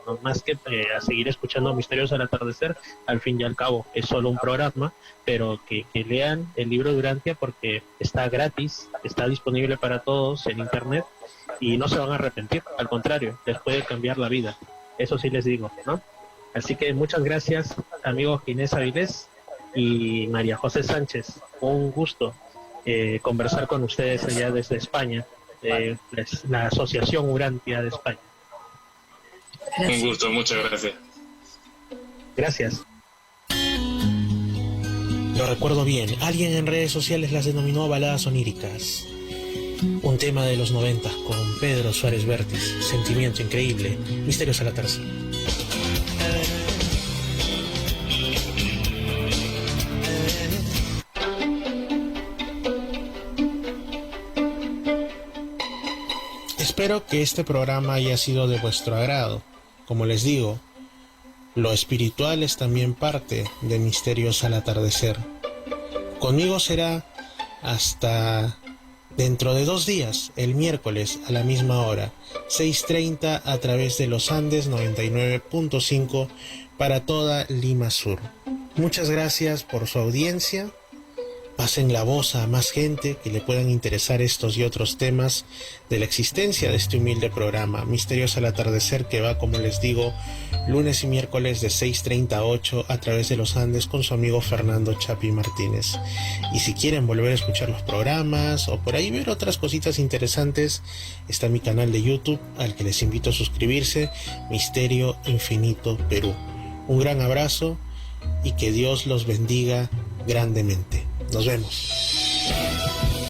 No más que a seguir escuchando Misterios al Atardecer. Al fin y al cabo es solo un programa, pero que lean el libro Durantia, porque está gratis, está disponible para todos en internet y no se van a arrepentir, al contrario, les puede cambiar la vida, eso sí les digo, ¿no? Así que muchas gracias, amigos Inés Avilés y María José Sánchez. Un gusto conversar con ustedes allá desde España, la Asociación Urantia de España. Gracias. Un gusto, muchas gracias. Gracias. Lo recuerdo bien, alguien en redes sociales las denominó baladas oníricas. Un tema de los 90 con Pedro Suárez Vértiz. Sentimiento increíble. Misterios al Atardecer. Espero que este programa haya sido de vuestro agrado. Como les digo, lo espiritual es también parte de Misterios al Atardecer. Conmigo será hasta dentro de 2 días, el miércoles a la misma hora, 6:30 a través de los Andes 99.5 para toda Lima Sur. Muchas gracias por su audiencia. Pasen la voz a más gente que le puedan interesar estos y otros temas de la existencia de este humilde programa, Misterios al Atardecer, que va, como les digo, lunes y miércoles de 6:30 a 8 a través de los Andes con su amigo Fernando Chapi Martínez. Y si quieren volver a escuchar los programas o por ahí ver otras cositas interesantes, está mi canal de YouTube, al que les invito a suscribirse, Misterio Infinito Perú. Un gran abrazo y que Dios los bendiga grandemente. Nos vemos.